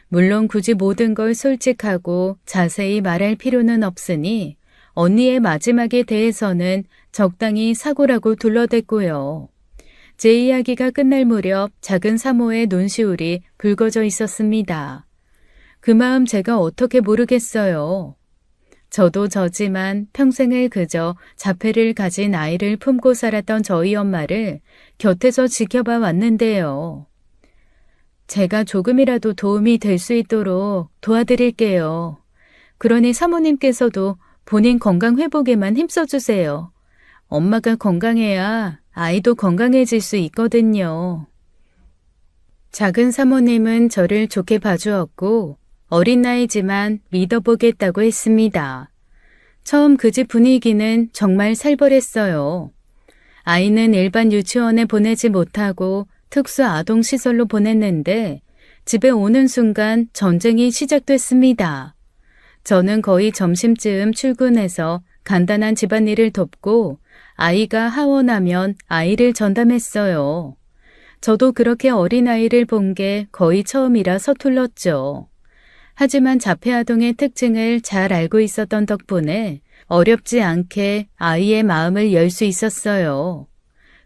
물론 굳이 모든 걸 솔직하고 자세히 말할 필요는 없으니 언니의 마지막에 대해서는 적당히 사고라고 둘러댔고요. 제 이야기가 끝날 무렵 작은 사모의 눈시울이 붉어져 있었습니다. 그 마음 제가 어떻게 모르겠어요. 저도 저지만 평생을 그저 자폐를 가진 아이를 품고 살았던 저희 엄마를 곁에서 지켜봐 왔는데요. 제가 조금이라도 도움이 될 수 있도록 도와드릴게요. 그러니 사모님께서도 본인 건강 회복에만 힘써주세요. 엄마가 건강해야 아이도 건강해질 수 있거든요. 작은 사모님은 저를 좋게 봐주었고 어린 나이지만 믿어보겠다고 했습니다. 처음 그 집 분위기는 정말 살벌했어요. 아이는 일반 유치원에 보내지 못하고 특수 아동시설로 보냈는데 집에 오는 순간 전쟁이 시작됐습니다. 저는 거의 점심쯤 출근해서 간단한 집안일을 돕고 아이가 하원하면 아이를 전담했어요. 저도 그렇게 어린아이를 본 게 거의 처음이라 서툴렀죠. 하지만 자폐아동의 특징을 잘 알고 있었던 덕분에 어렵지 않게 아이의 마음을 열 수 있었어요.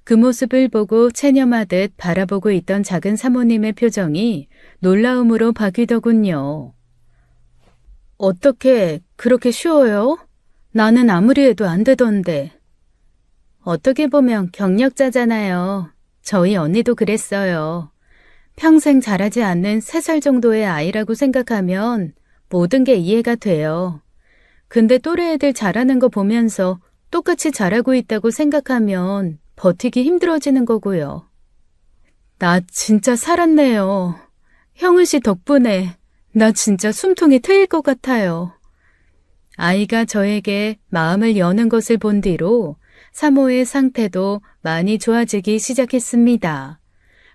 그 모습을 보고 체념하듯 바라보고 있던 작은 사모님의 표정이 놀라움으로 바뀌더군요. 어떻게 그렇게 쉬워요? 나는 아무리 해도 안 되던데. 어떻게 보면 경력자잖아요. 저희 언니도 그랬어요. 평생 자라지 않는 3살 정도의 아이라고 생각하면 모든 게 이해가 돼요. 근데 또래 애들 자라는 거 보면서 똑같이 자라고 있다고 생각하면 버티기 힘들어지는 거고요. 나 진짜 살았네요. 형은 씨 덕분에 나 진짜 숨통이 트일 것 같아요. 아이가 저에게 마음을 여는 것을 본 뒤로 사모의 상태도 많이 좋아지기 시작했습니다.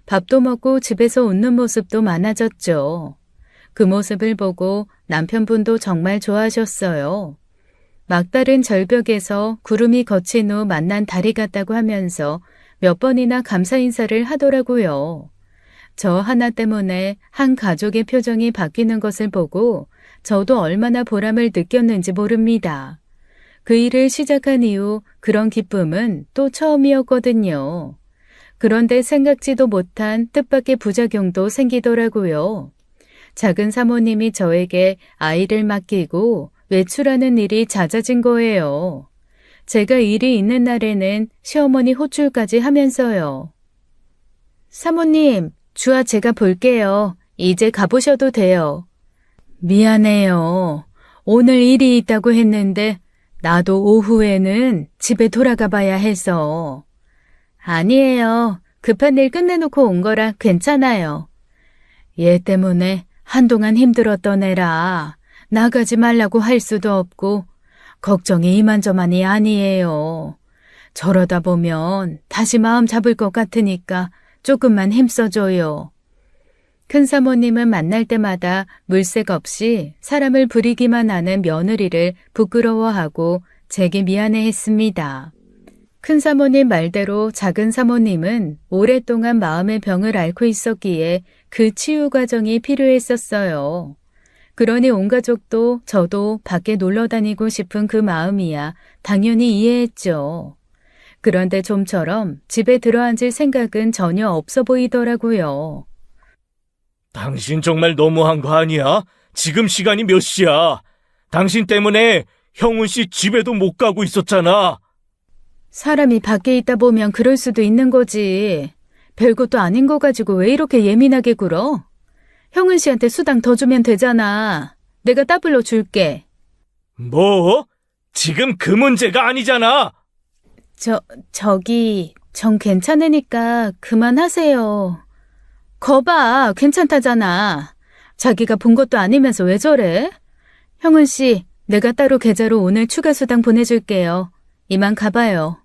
밥도 먹고 집에서 웃는 모습도 많아졌죠. 그 모습을 보고 남편분도 정말 좋아하셨어요. 막다른 절벽에서 구름이 걷힌 후 만난 달이 같다고 하면서 몇 번이나 감사 인사를 하더라고요. 저 하나 때문에 한 가족의 표정이 바뀌는 것을 보고 저도 얼마나 보람을 느꼈는지 모릅니다. 그 일을 시작한 이후 그런 기쁨은 또 처음이었거든요. 그런데 생각지도 못한 뜻밖의 부작용도 생기더라고요. 작은 사모님이 저에게 아이를 맡기고 외출하는 일이 잦아진 거예요. 제가 일이 있는 날에는 시어머니 호출까지 하면서요. 사모님, 주아 제가 볼게요. 이제 가보셔도 돼요. 미안해요. 오늘 일이 있다고 했는데 나도 오후에는 집에 돌아가 봐야 해서. 아니에요. 급한 일 끝내놓고 온 거라 괜찮아요. 얘 때문에 한동안 힘들었던 애라 나가지 말라고 할 수도 없고 걱정이 이만저만이 아니에요. 저러다 보면 다시 마음 잡을 것 같으니까 조금만 힘써줘요. 큰 사모님은 만날 때마다 물색 없이 사람을 부리기만 하는 며느리를 부끄러워하고 제게 미안해했습니다. 큰 사모님 말대로 작은 사모님은 오랫동안 마음의 병을 앓고 있었기에 그 치유 과정이 필요했었어요. 그러니 온 가족도 저도 밖에 놀러 다니고 싶은 그 마음이야 당연히 이해했죠. 그런데 좀처럼 집에 들어앉을 생각은 전혀 없어 보이더라고요. 당신 정말 너무한 거 아니야? 지금 시간이 몇 시야? 당신 때문에 형훈 씨 집에도 못 가고 있었잖아. 사람이 밖에 있다 보면 그럴 수도 있는 거지. 별것도 아닌 거 가지고 왜 이렇게 예민하게 굴어? 형은 씨한테 수당 더 주면 되잖아. 내가 따블로 줄게. 뭐? 지금 그 문제가 아니잖아. 전 괜찮으니까 그만하세요. 거봐, 괜찮다잖아. 자기가 본 것도 아니면서 왜 저래? 형은 씨, 내가 따로 계좌로 오늘 추가 수당 보내줄게요. 이만 가봐요.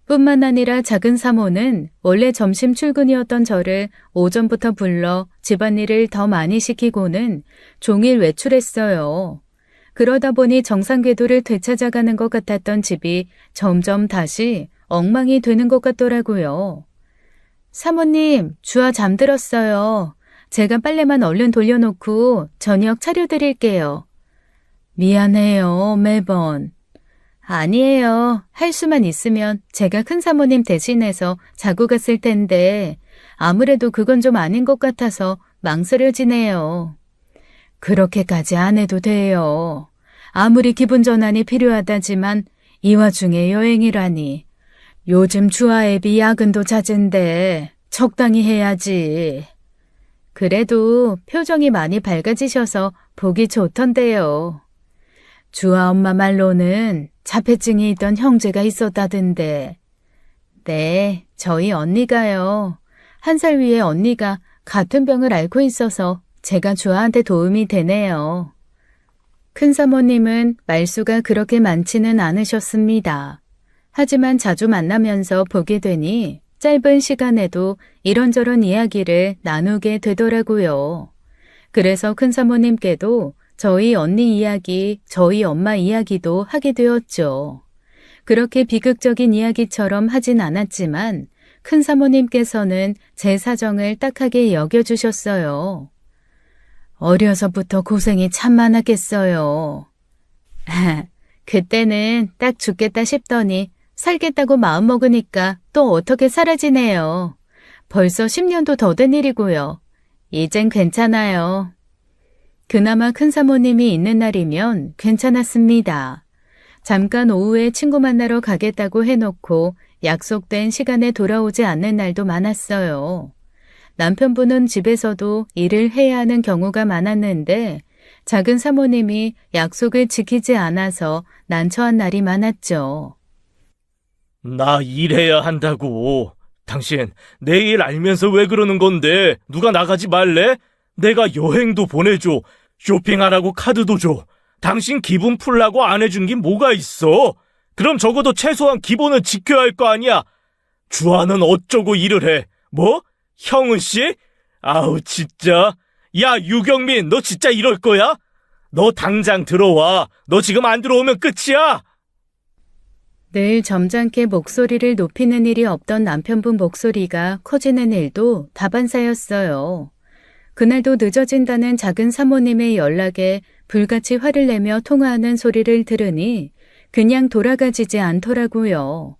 뿐만 아니라 작은 사모는 원래 점심 출근이었던 저를 오전부터 불러 집안일을 더 많이 시키고는 종일 외출했어요. 그러다 보니 정상 궤도를 되찾아가는 것 같았던 집이 점점 다시 엉망이 되는 것 같더라고요. 사모님, 주아 잠들었어요. 제가 빨래만 얼른 돌려놓고 저녁 차려드릴게요. 미안해요, 매번. 아니에요. 할 수만 있으면 제가 큰 사모님 대신해서 자고 갔을 텐데 아무래도 그건 좀 아닌 것 같아서 망설여지네요. 그렇게까지 안 해도 돼요. 아무리 기분 전환이 필요하다지만 이 와중에 여행이라니. 요즘 주아 앱이 야근도 잦은데 적당히 해야지. 그래도 표정이 많이 밝아지셔서 보기 좋던데요. 주아 엄마 말로는 자폐증이 있던 형제가 있었다던데. 네, 저희 언니가요. 1살 위에 언니가 같은 병을 앓고 있어서 제가 주아한테 도움이 되네요. 큰 사모님은 말수가 그렇게 많지는 않으셨습니다. 하지만 자주 만나면서 보게 되니 짧은 시간에도 이런저런 이야기를 나누게 되더라고요. 그래서 큰 사모님께도 저희 언니 이야기, 저희 엄마 이야기도 하게 되었죠. 그렇게 비극적인 이야기처럼 하진 않았지만 큰 사모님께서는 제 사정을 딱하게 여겨주셨어요. 어려서부터 고생이 참 많았겠어요. 그때는 딱 죽겠다 싶더니 살겠다고 마음먹으니까 또 어떻게 사라지네요. 벌써 10년도 더 된 일이고요. 이젠 괜찮아요. 그나마 큰 사모님이 있는 날이면 괜찮았습니다. 잠깐 오후에 친구 만나러 가겠다고 해놓고 약속된 시간에 돌아오지 않는 날도 많았어요. 남편분은 집에서도 일을 해야 하는 경우가 많았는데 작은 사모님이 약속을 지키지 않아서 난처한 날이 많았죠. 나 일해야 한다고. 당신 내 일 알면서 왜 그러는 건데? 누가 나가지 말래? 내가 여행도 보내줘. 쇼핑하라고 카드도 줘. 당신 기분 풀라고 안 해준 게 뭐가 있어? 그럼 적어도 최소한 기본은 지켜야 할 거 아니야? 주아는 어쩌고 일을 해? 뭐? 형은 씨? 아우 진짜. 야 유경민, 너 진짜 이럴 거야? 너 당장 들어와. 너 지금 안 들어오면 끝이야. 늘 점잖게 목소리를 높이는 일이 없던 남편분 목소리가 커지는 일도 다반사였어요. 그날도 늦어진다는 작은 사모님의 연락에 불같이 화를 내며 통화하는 소리를 들으니 그냥 돌아가지지 않더라고요.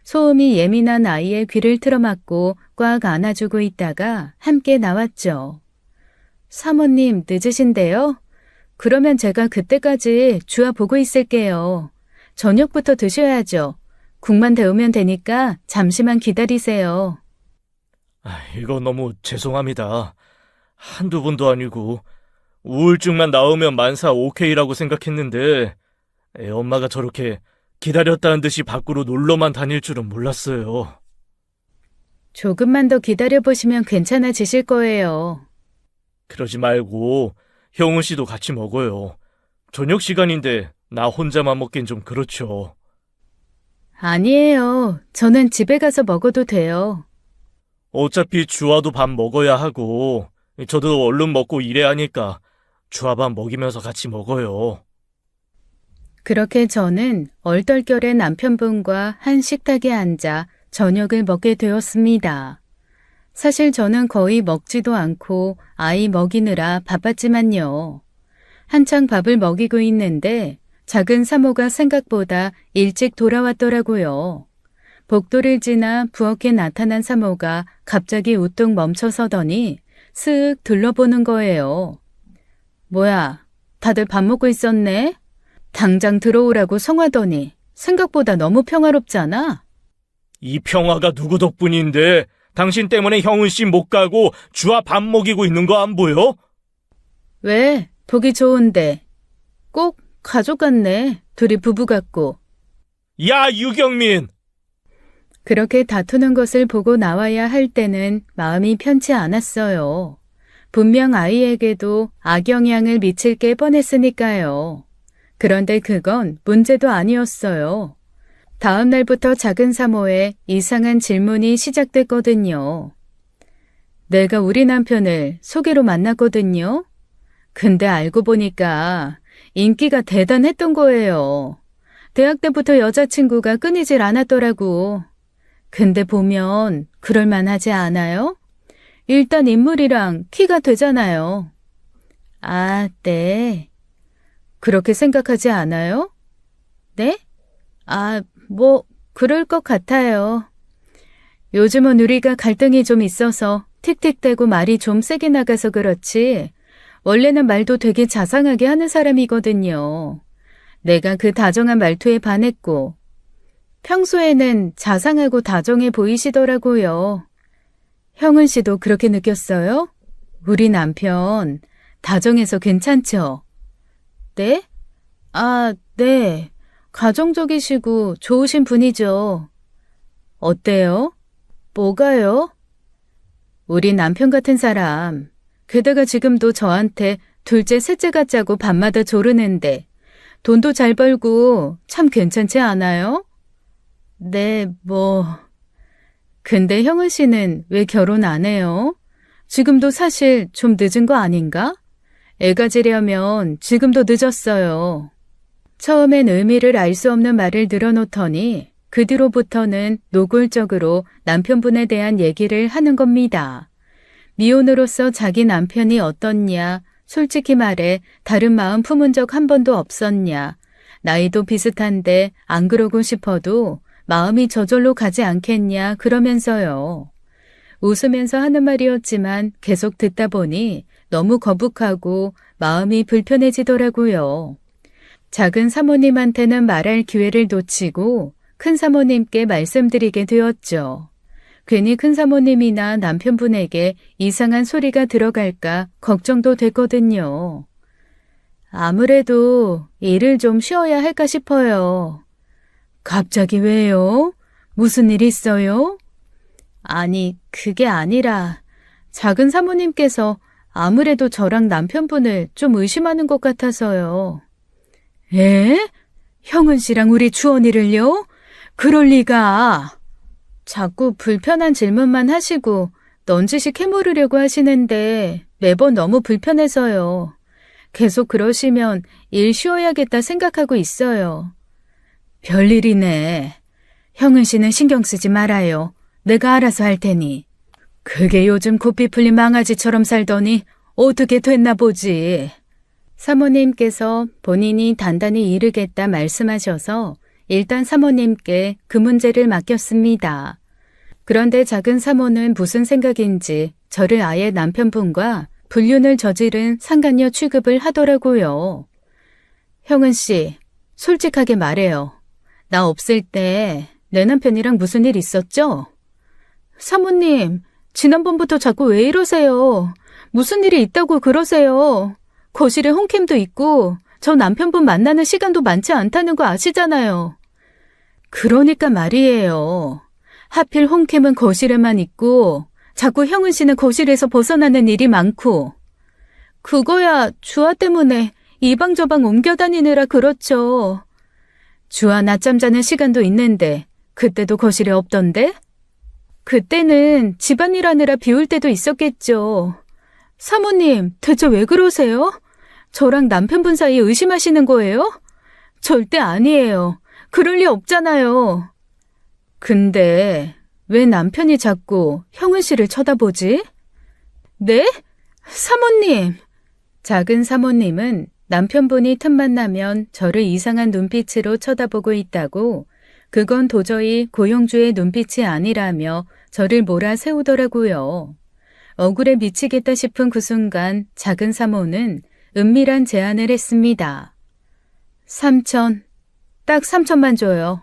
소음이 예민한 아이의 귀를 틀어막고 꽉 안아주고 있다가 함께 나왔죠. 사모님 늦으신데요? 그러면 제가 그때까지 주아 보고 있을게요. 저녁부터 드셔야죠. 국만 데우면 되니까 잠시만 기다리세요. 이거 너무 죄송합니다. 한두 번도 아니고 우울증만 나오면 만사 오케이라고 생각했는데 애 엄마가 저렇게 기다렸다는 듯이 밖으로 놀러만 다닐 줄은 몰랐어요. 조금만 더 기다려보시면 괜찮아지실 거예요. 그러지 말고 형훈 씨도 같이 먹어요. 저녁 시간인데 나 혼자만 먹긴 좀 그렇죠. 아니에요. 저는 집에 가서 먹어도 돼요. 어차피 주아도 밥 먹어야 하고, 저도 얼른 먹고 일해야 하니까 주아 밥 먹이면서 같이 먹어요. 그렇게 저는 얼떨결에 남편분과 한 식탁에 앉아 저녁을 먹게 되었습니다. 사실 저는 거의 먹지도 않고 아이 먹이느라 바빴지만요. 한창 밥을 먹이고 있는데 작은 사모가 생각보다 일찍 돌아왔더라고요. 복도를 지나 부엌에 나타난 사모가 갑자기 우뚝 멈춰서더니 슥 둘러보는 거예요. 뭐야, 다들 밥 먹고 있었네? 당장 들어오라고 성하더니 생각보다 너무 평화롭잖아? 이 평화가 누구 덕분인데 당신 때문에 형은 씨 못 가고 주아 밥 먹이고 있는 거 안 보여? 왜? 보기 좋은데. 꼭 가족 같네. 둘이 부부 같고. 야, 유경민! 그렇게 다투는 것을 보고 나와야 할 때는 마음이 편치 않았어요. 분명 아이에게도 악영향을 미칠 게 뻔했으니까요. 그런데 그건 문제도 아니었어요. 다음 날부터 작은 사모에 이상한 질문이 시작됐거든요. 내가 우리 남편을 소개로 만났거든요. 근데 알고 보니까 인기가 대단했던 거예요. 대학 때부터 여자친구가 끊이질 않았더라고. 근데 보면 그럴만하지 않아요? 일단 인물이랑 키가 되잖아요. 아, 네. 그렇게 생각하지 않아요? 네? 아, 그럴 것 같아요. 요즘은 우리가 갈등이 좀 있어서 틱틱대고 말이 좀 세게 나가서 그렇지, 원래는 말도 되게 자상하게 하는 사람이거든요. 내가 그 다정한 말투에 반했고, 평소에는 자상하고 다정해 보이시더라고요. 형은 씨도 그렇게 느꼈어요? 우리 남편, 다정해서 괜찮죠? 네? 아, 네. 가정적이시고 좋으신 분이죠. 어때요? 뭐가요? 우리 남편 같은 사람, 게다가 지금도 저한테 둘째, 셋째 같자고 밤마다 조르는데 돈도 잘 벌고 참 괜찮지 않아요? 네, 근데 형은 씨는 왜 결혼 안 해요? 지금도 사실 좀 늦은 거 아닌가? 애 가지려면 지금도 늦었어요. 처음엔 의미를 알 수 없는 말을 늘어놓더니 그 뒤로부터는 노골적으로 남편분에 대한 얘기를 하는 겁니다. 미혼으로서 자기 남편이 어떻냐, 솔직히 말해 다른 마음 품은 적 한 번도 없었냐, 나이도 비슷한데 안 그러고 싶어도 마음이 저절로 가지 않겠냐 그러면서요. 웃으면서 하는 말이었지만 계속 듣다 보니 너무 거북하고 마음이 불편해지더라고요. 작은 사모님한테는 말할 기회를 놓치고 큰 사모님께 말씀드리게 되었죠. 괜히 큰 사모님이나 남편분에게 이상한 소리가 들어갈까 걱정도 됐거든요. 아무래도 일을 좀 쉬어야 할까 싶어요. 갑자기 왜요? 무슨 일 있어요? 아니, 그게 아니라 작은 사모님께서 아무래도 저랑 남편분을 좀 의심하는 것 같아서요. 에? 형은 씨랑 우리 주원이를요? 그럴 리가. 자꾸 불편한 질문만 하시고 넌지시 캐물으려고 하시는데 매번 너무 불편해서요. 계속 그러시면 일 쉬어야겠다 생각하고 있어요. 별일이네. 형은 씨는 신경 쓰지 말아요. 내가 알아서 할 테니. 그게 요즘 고삐 풀린 망아지처럼 살더니 어떻게 됐나 보지. 사모님께서 본인이 단단히 이르겠다 말씀하셔서 일단 사모님께 그 문제를 맡겼습니다. 그런데 작은 사모는 무슨 생각인지 저를 아예 남편분과 불륜을 저지른 상간녀 취급을 하더라고요. 형은 씨, 솔직하게 말해요. 나 없을 때 내 남편이랑 무슨 일 있었죠? 사모님, 지난번부터 자꾸 왜 이러세요? 무슨 일이 있다고 그러세요? 거실에 홈캠도 있고 저 남편분 만나는 시간도 많지 않다는 거 아시잖아요. 그러니까 말이에요. 하필 홈캠은 거실에만 있고 자꾸 형은 씨는 거실에서 벗어나는 일이 많고. 그거야 주아 때문에 이방저방 옮겨 다니느라 그렇죠. 주아 낮잠 자는 시간도 있는데 그때도 거실에 없던데? 그때는 집안일 하느라 비울 때도 있었겠죠. 사모님, 대체 왜 그러세요? 저랑 남편분 사이 의심하시는 거예요? 절대 아니에요. 그럴 리 없잖아요. 근데 왜 남편이 자꾸 형은 씨를 쳐다보지? 네? 사모님. 작은 사모님은 남편분이 틈만 나면 저를 이상한 눈빛으로 쳐다보고 있다고, 그건 도저히 고영주의 눈빛이 아니라며 저를 몰아세우더라고요. 억울해 미치겠다 싶은 그 순간 작은 사모는 은밀한 제안을 했습니다. 3천, 딱 3천만 줘요.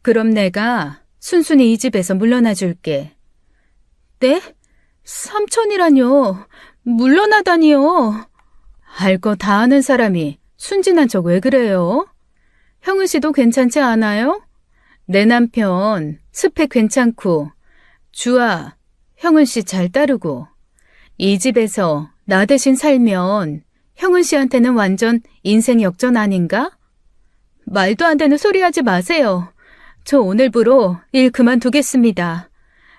그럼 내가 순순히 이 집에서 물러나 줄게. 네? 3천이라뇨. 물러나다니요. 알 거 다 아는 사람이 순진한 척 왜 그래요? 형은 씨도 괜찮지 않아요? 내 남편 스펙 괜찮고 주아, 형은 씨 잘 따르고 이 집에서 나 대신 살면 형은 씨한테는 완전 인생 역전 아닌가? 말도 안 되는 소리 하지 마세요. 저 오늘부로 일 그만두겠습니다.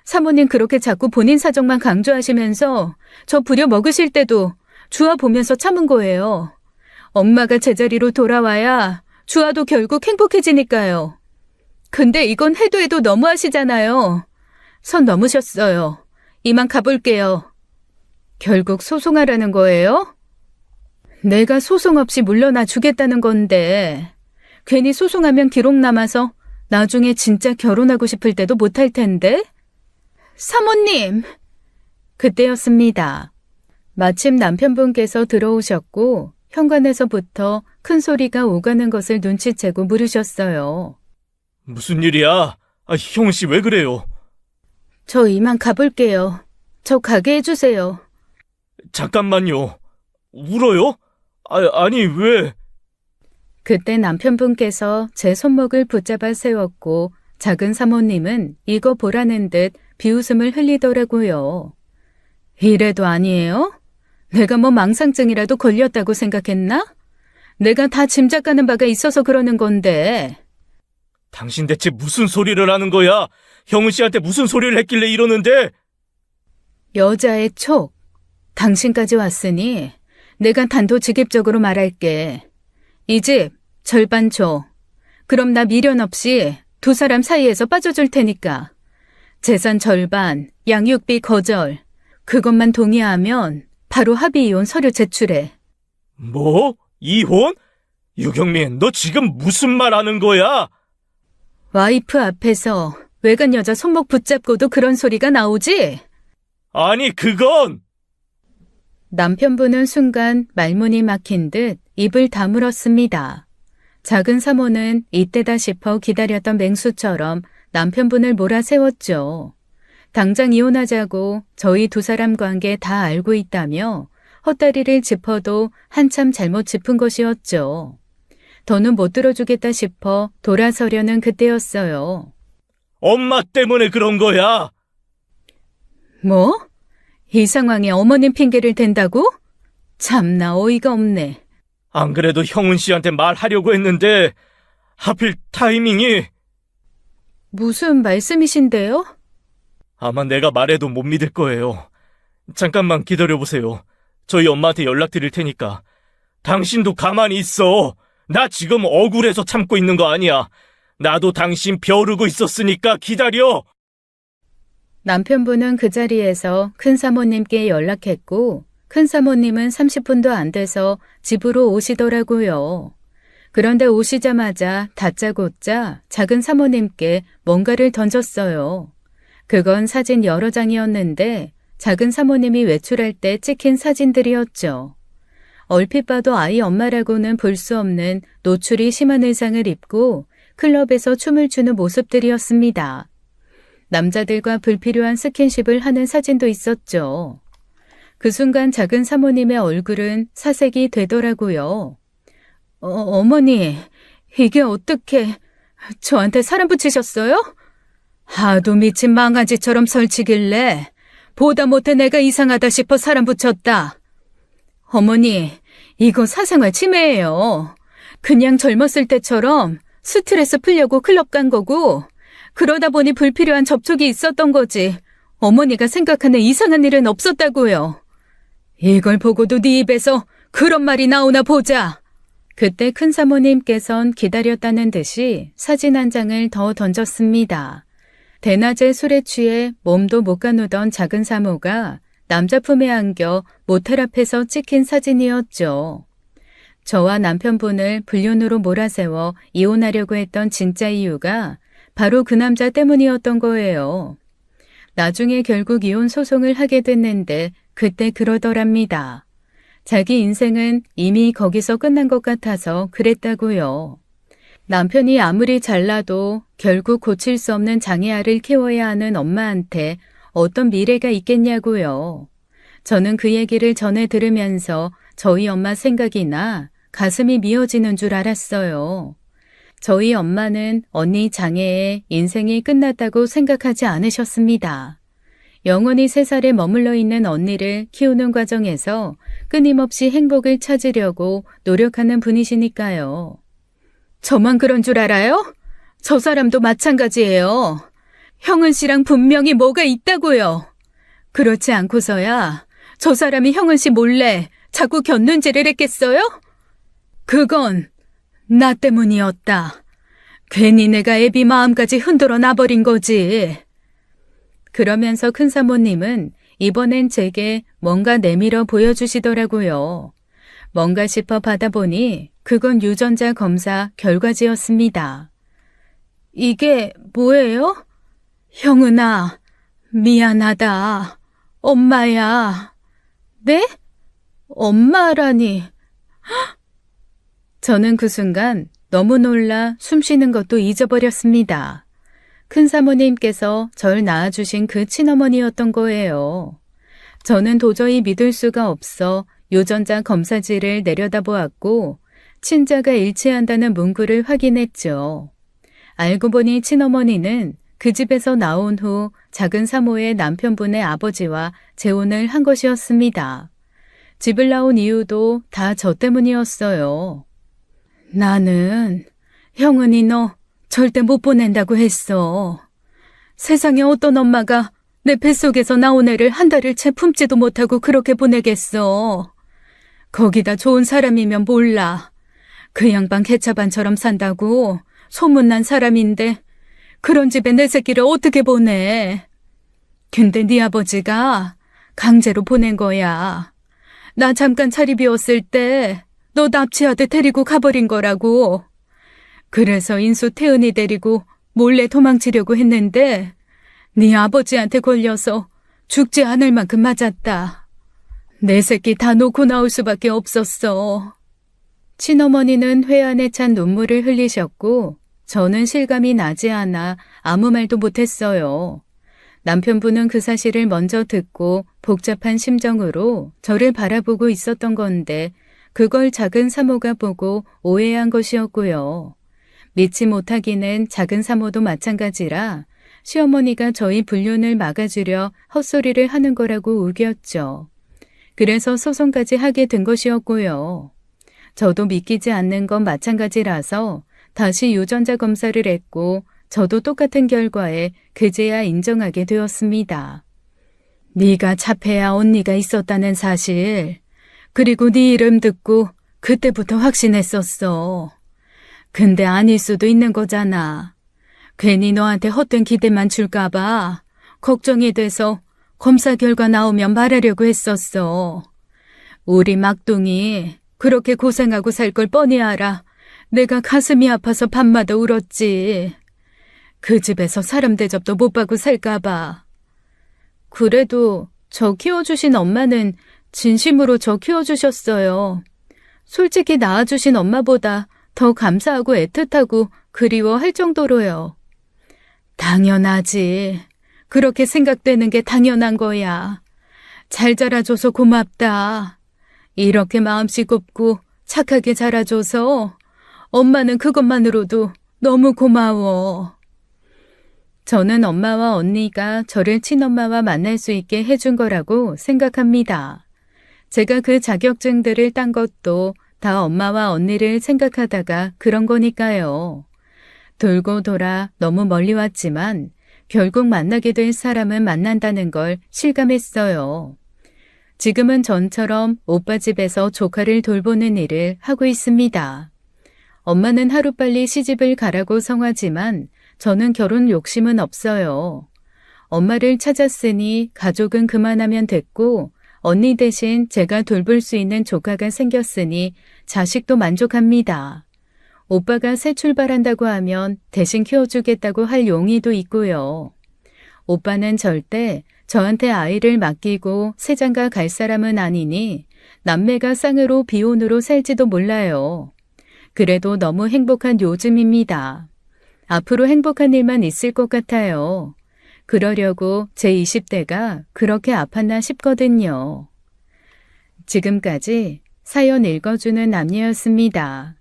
사모님 그렇게 자꾸 본인 사정만 강조하시면서 저 부려먹으실 때도 주아 보면서 참은 거예요. 엄마가 제자리로 돌아와야 주아도 결국 행복해지니까요. 근데 이건 해도 해도 너무하시잖아요. 선 넘으셨어요. 이만 가볼게요. 결국 소송하라는 거예요? 내가 소송 없이 물러나 주겠다는 건데 괜히 소송하면 기록 남아서 나중에 진짜 결혼하고 싶을 때도 못할 텐데? 사모님! 그때였습니다. 마침 남편분께서 들어오셨고 현관에서부터 큰 소리가 오가는 것을 눈치채고 물으셨어요. 무슨 일이야? 형은 씨 왜 그래요? 저 이만 가볼게요. 저 가게 해주세요. 잠깐만요. 울어요? 아니 왜? 그때 남편분께서 제 손목을 붙잡아 세웠고 작은 사모님은 이거 보라는 듯 비웃음을 흘리더라고요. 이래도 아니에요? 내가 뭐 망상증이라도 걸렸다고 생각했나? 내가 다 짐작가는 바가 있어서 그러는 건데. 당신 대체 무슨 소리를 하는 거야? 형은 씨한테 무슨 소리를 했길래 이러는데? 여자의 촉. 당신까지 왔으니 내가 단도직입적으로 말할게. 이 집 절반 줘. 그럼 나 미련 없이 두 사람 사이에서 빠져줄 테니까. 재산 절반, 양육비 거절. 그것만 동의하면 바로 합의 이혼 서류 제출해. 뭐? 이혼? 유경민, 너 지금 무슨 말 하는 거야? 와이프 앞에서 외간 여자 손목 붙잡고도 그런 소리가 나오지? 아니, 그건! 남편분은 순간 말문이 막힌 듯 입을 다물었습니다. 작은 사모는 이때다 싶어 기다렸던 맹수처럼 남편분을 몰아세웠죠. 당장 이혼하자고 저희 두 사람 관계 다 알고 있다며 헛다리를 짚어도 한참 잘못 짚은 것이었죠. 더는 못 들어주겠다 싶어 돌아서려는 그때였어요. 엄마 때문에 그런 거야! 뭐? 이 상황에 어머님 핑계를 댄다고? 참나 어이가 없네. 안 그래도 형은 씨한테 말하려고 했는데 하필 타이밍이... 무슨 말씀이신데요? 아마 내가 말해도 못 믿을 거예요. 잠깐만 기다려보세요. 저희 엄마한테 연락드릴 테니까. 당신도 가만히 있어. 나 지금 억울해서 참고 있는 거 아니야. 나도 당신 벼르고 있었으니까 기다려. 남편분은 그 자리에서 큰 사모님께 연락했고 큰 사모님은 30분도 안 돼서 집으로 오시더라고요. 그런데 오시자마자 다짜고짜 작은 사모님께 뭔가를 던졌어요. 그건 사진 여러 장이었는데 작은 사모님이 외출할 때 찍힌 사진들이었죠. 얼핏 봐도 아이 엄마라고는 볼 수 없는 노출이 심한 의상을 입고 클럽에서 춤을 추는 모습들이었습니다. 남자들과 불필요한 스킨십을 하는 사진도 있었죠. 그 순간 작은 사모님의 얼굴은 사색이 되더라고요. 어머니, 이게 어떻게 저한테 사람 붙이셨어요? 하도 미친 망아지처럼 설치길래 보다 못해 내가 이상하다 싶어 사람 붙였다. 어머니, 이거 사생활 침해예요. 그냥 젊었을 때처럼 스트레스 풀려고 클럽 간 거고, 그러다 보니 불필요한 접촉이 있었던 거지. 어머니가 생각하는 이상한 일은 없었다고요. 이걸 보고도 네 입에서 그런 말이 나오나 보자. 그때 큰 사모님께선 기다렸다는 듯이 사진 한 장을 더 던졌습니다. 대낮에 술에 취해 몸도 못 가누던 작은 사모가 남자 품에 안겨 모텔 앞에서 찍힌 사진이었죠. 저와 남편분을 불륜으로 몰아세워 이혼하려고 했던 진짜 이유가 바로 그 남자 때문이었던 거예요. 나중에 결국 이혼 소송을 하게 됐는데 그때 그러더랍니다. 자기 인생은 이미 거기서 끝난 것 같아서 그랬다고요. 남편이 아무리 잘나도 결국 고칠 수 없는 장애아를 키워야 하는 엄마한테 어떤 미래가 있겠냐고요. 저는 그 얘기를 전해 들으면서 저희 엄마 생각이 나 가슴이 미어지는 줄 알았어요. 저희 엄마는 언니 장애에 인생이 끝났다고 생각하지 않으셨습니다. 영원히 세살에 머물러 있는 언니를 키우는 과정에서 끊임없이 행복을 찾으려고 노력하는 분이시니까요. 저만 그런 줄 알아요? 저 사람도 마찬가지예요. 형은 씨랑 분명히 뭐가 있다고요. 그렇지 않고서야 저 사람이 형은 씨 몰래 자꾸 곁눈질을 했겠어요? 그건 나 때문이었다. 괜히 내가 애비 마음까지 흔들어 놔버린 거지. 그러면서 큰 사모님은 이번엔 제게 뭔가 내밀어 보여주시더라고요. 뭔가 싶어 받아보니 그건 유전자 검사 결과지였습니다. 이게 뭐예요? 형은아, 미안하다. 엄마야. 네? 엄마라니. 저는 그 순간 너무 놀라 숨 쉬는 것도 잊어버렸습니다. 큰 사모님께서 절 낳아주신 그 친어머니였던 거예요. 저는 도저히 믿을 수가 없어 유전자 검사지를 내려다보았고 친자가 일치한다는 문구를 확인했죠. 알고 보니 친어머니는 그 집에서 나온 후 작은 사모의 남편분의 아버지와 재혼을 한 것이었습니다. 집을 나온 이유도 다 저 때문이었어요. 나는 형은이 너 절대 못 보낸다고 했어. 세상에 어떤 엄마가 내 뱃속에서 나온 애를 한 달을 채 품지도 못하고 그렇게 보내겠어. 거기다 좋은 사람이면 몰라. 그 양반 개차반처럼 산다고 소문난 사람인데 그런 집에 내 새끼를 어떻게 보내. 근데 네 아버지가 강제로 보낸 거야. 나 잠깐 자리 비웠을 때 너 납치하듯 데리고 가버린 거라고. 그래서 인수 태은이 데리고 몰래 도망치려고 했는데 네 아버지한테 걸려서 죽지 않을 만큼 맞았다. 내 새끼 다 놓고 나올 수밖에 없었어. 친어머니는 회한에 찬 눈물을 흘리셨고 저는 실감이 나지 않아 아무 말도 못했어요. 남편분은 그 사실을 먼저 듣고 복잡한 심정으로 저를 바라보고 있었던 건데 그걸 작은 사모가 보고 오해한 것이었고요. 믿지 못하기는 작은 사모도 마찬가지라 시어머니가 저희 불륜을 막아주려 헛소리를 하는 거라고 우겼죠. 그래서 소송까지 하게 된 것이었고요. 저도 믿기지 않는 건 마찬가지라서 다시 유전자 검사를 했고 저도 똑같은 결과에 그제야 인정하게 되었습니다. 네가 자폐아 언니가 있었다는 사실, 그리고 네 이름 듣고 그때부터 확신했었어. 근데 아닐 수도 있는 거잖아. 괜히 너한테 헛된 기대만 줄까봐 걱정이 돼서 검사 결과 나오면 말하려고 했었어. 우리 막둥이 그렇게 고생하고 살 걸 뻔히 알아. 내가 가슴이 아파서 밤마다 울었지. 그 집에서 사람 대접도 못 받고 살까봐. 그래도 저 키워주신 엄마는 진심으로 저 키워주셨어요. 솔직히 낳아주신 엄마보다 더 감사하고 애틋하고 그리워할 정도로요. 당연하지. 그렇게 생각되는 게 당연한 거야. 잘 자라줘서 고맙다. 이렇게 마음씨 곱고 착하게 자라줘서 엄마는 그것만으로도 너무 고마워. 저는 엄마와 언니가 저를 친엄마와 만날 수 있게 해준 거라고 생각합니다. 제가 그 자격증들을 딴 것도 다 엄마와 언니를 생각하다가 그런 거니까요. 돌고 돌아 너무 멀리 왔지만 결국 만나게 될 사람은 만난다는 걸 실감했어요. 지금은 전처럼 오빠 집에서 조카를 돌보는 일을 하고 있습니다. 엄마는 하루빨리 시집을 가라고 성하지만 저는 결혼 욕심은 없어요. 엄마를 찾았으니 가족은 그만하면 됐고 언니 대신 제가 돌볼 수 있는 조카가 생겼으니 자식도 만족합니다. 오빠가 새 출발한다고 하면 대신 키워주겠다고 할 용의도 있고요. 오빠는 절대 저한테 아이를 맡기고 새장가 갈 사람은 아니니 남매가 쌍으로 비혼으로 살지도 몰라요. 그래도 너무 행복한 요즘입니다. 앞으로 행복한 일만 있을 것 같아요. 그러려고 제 20대가 그렇게 아팠나 싶거든요. 지금까지 사연 읽어주는 남녀였습니다.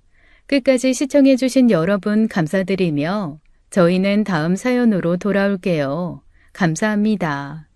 끝까지 시청해주신 여러분 감사드리며 저희는 다음 사연으로 돌아올게요. 감사합니다.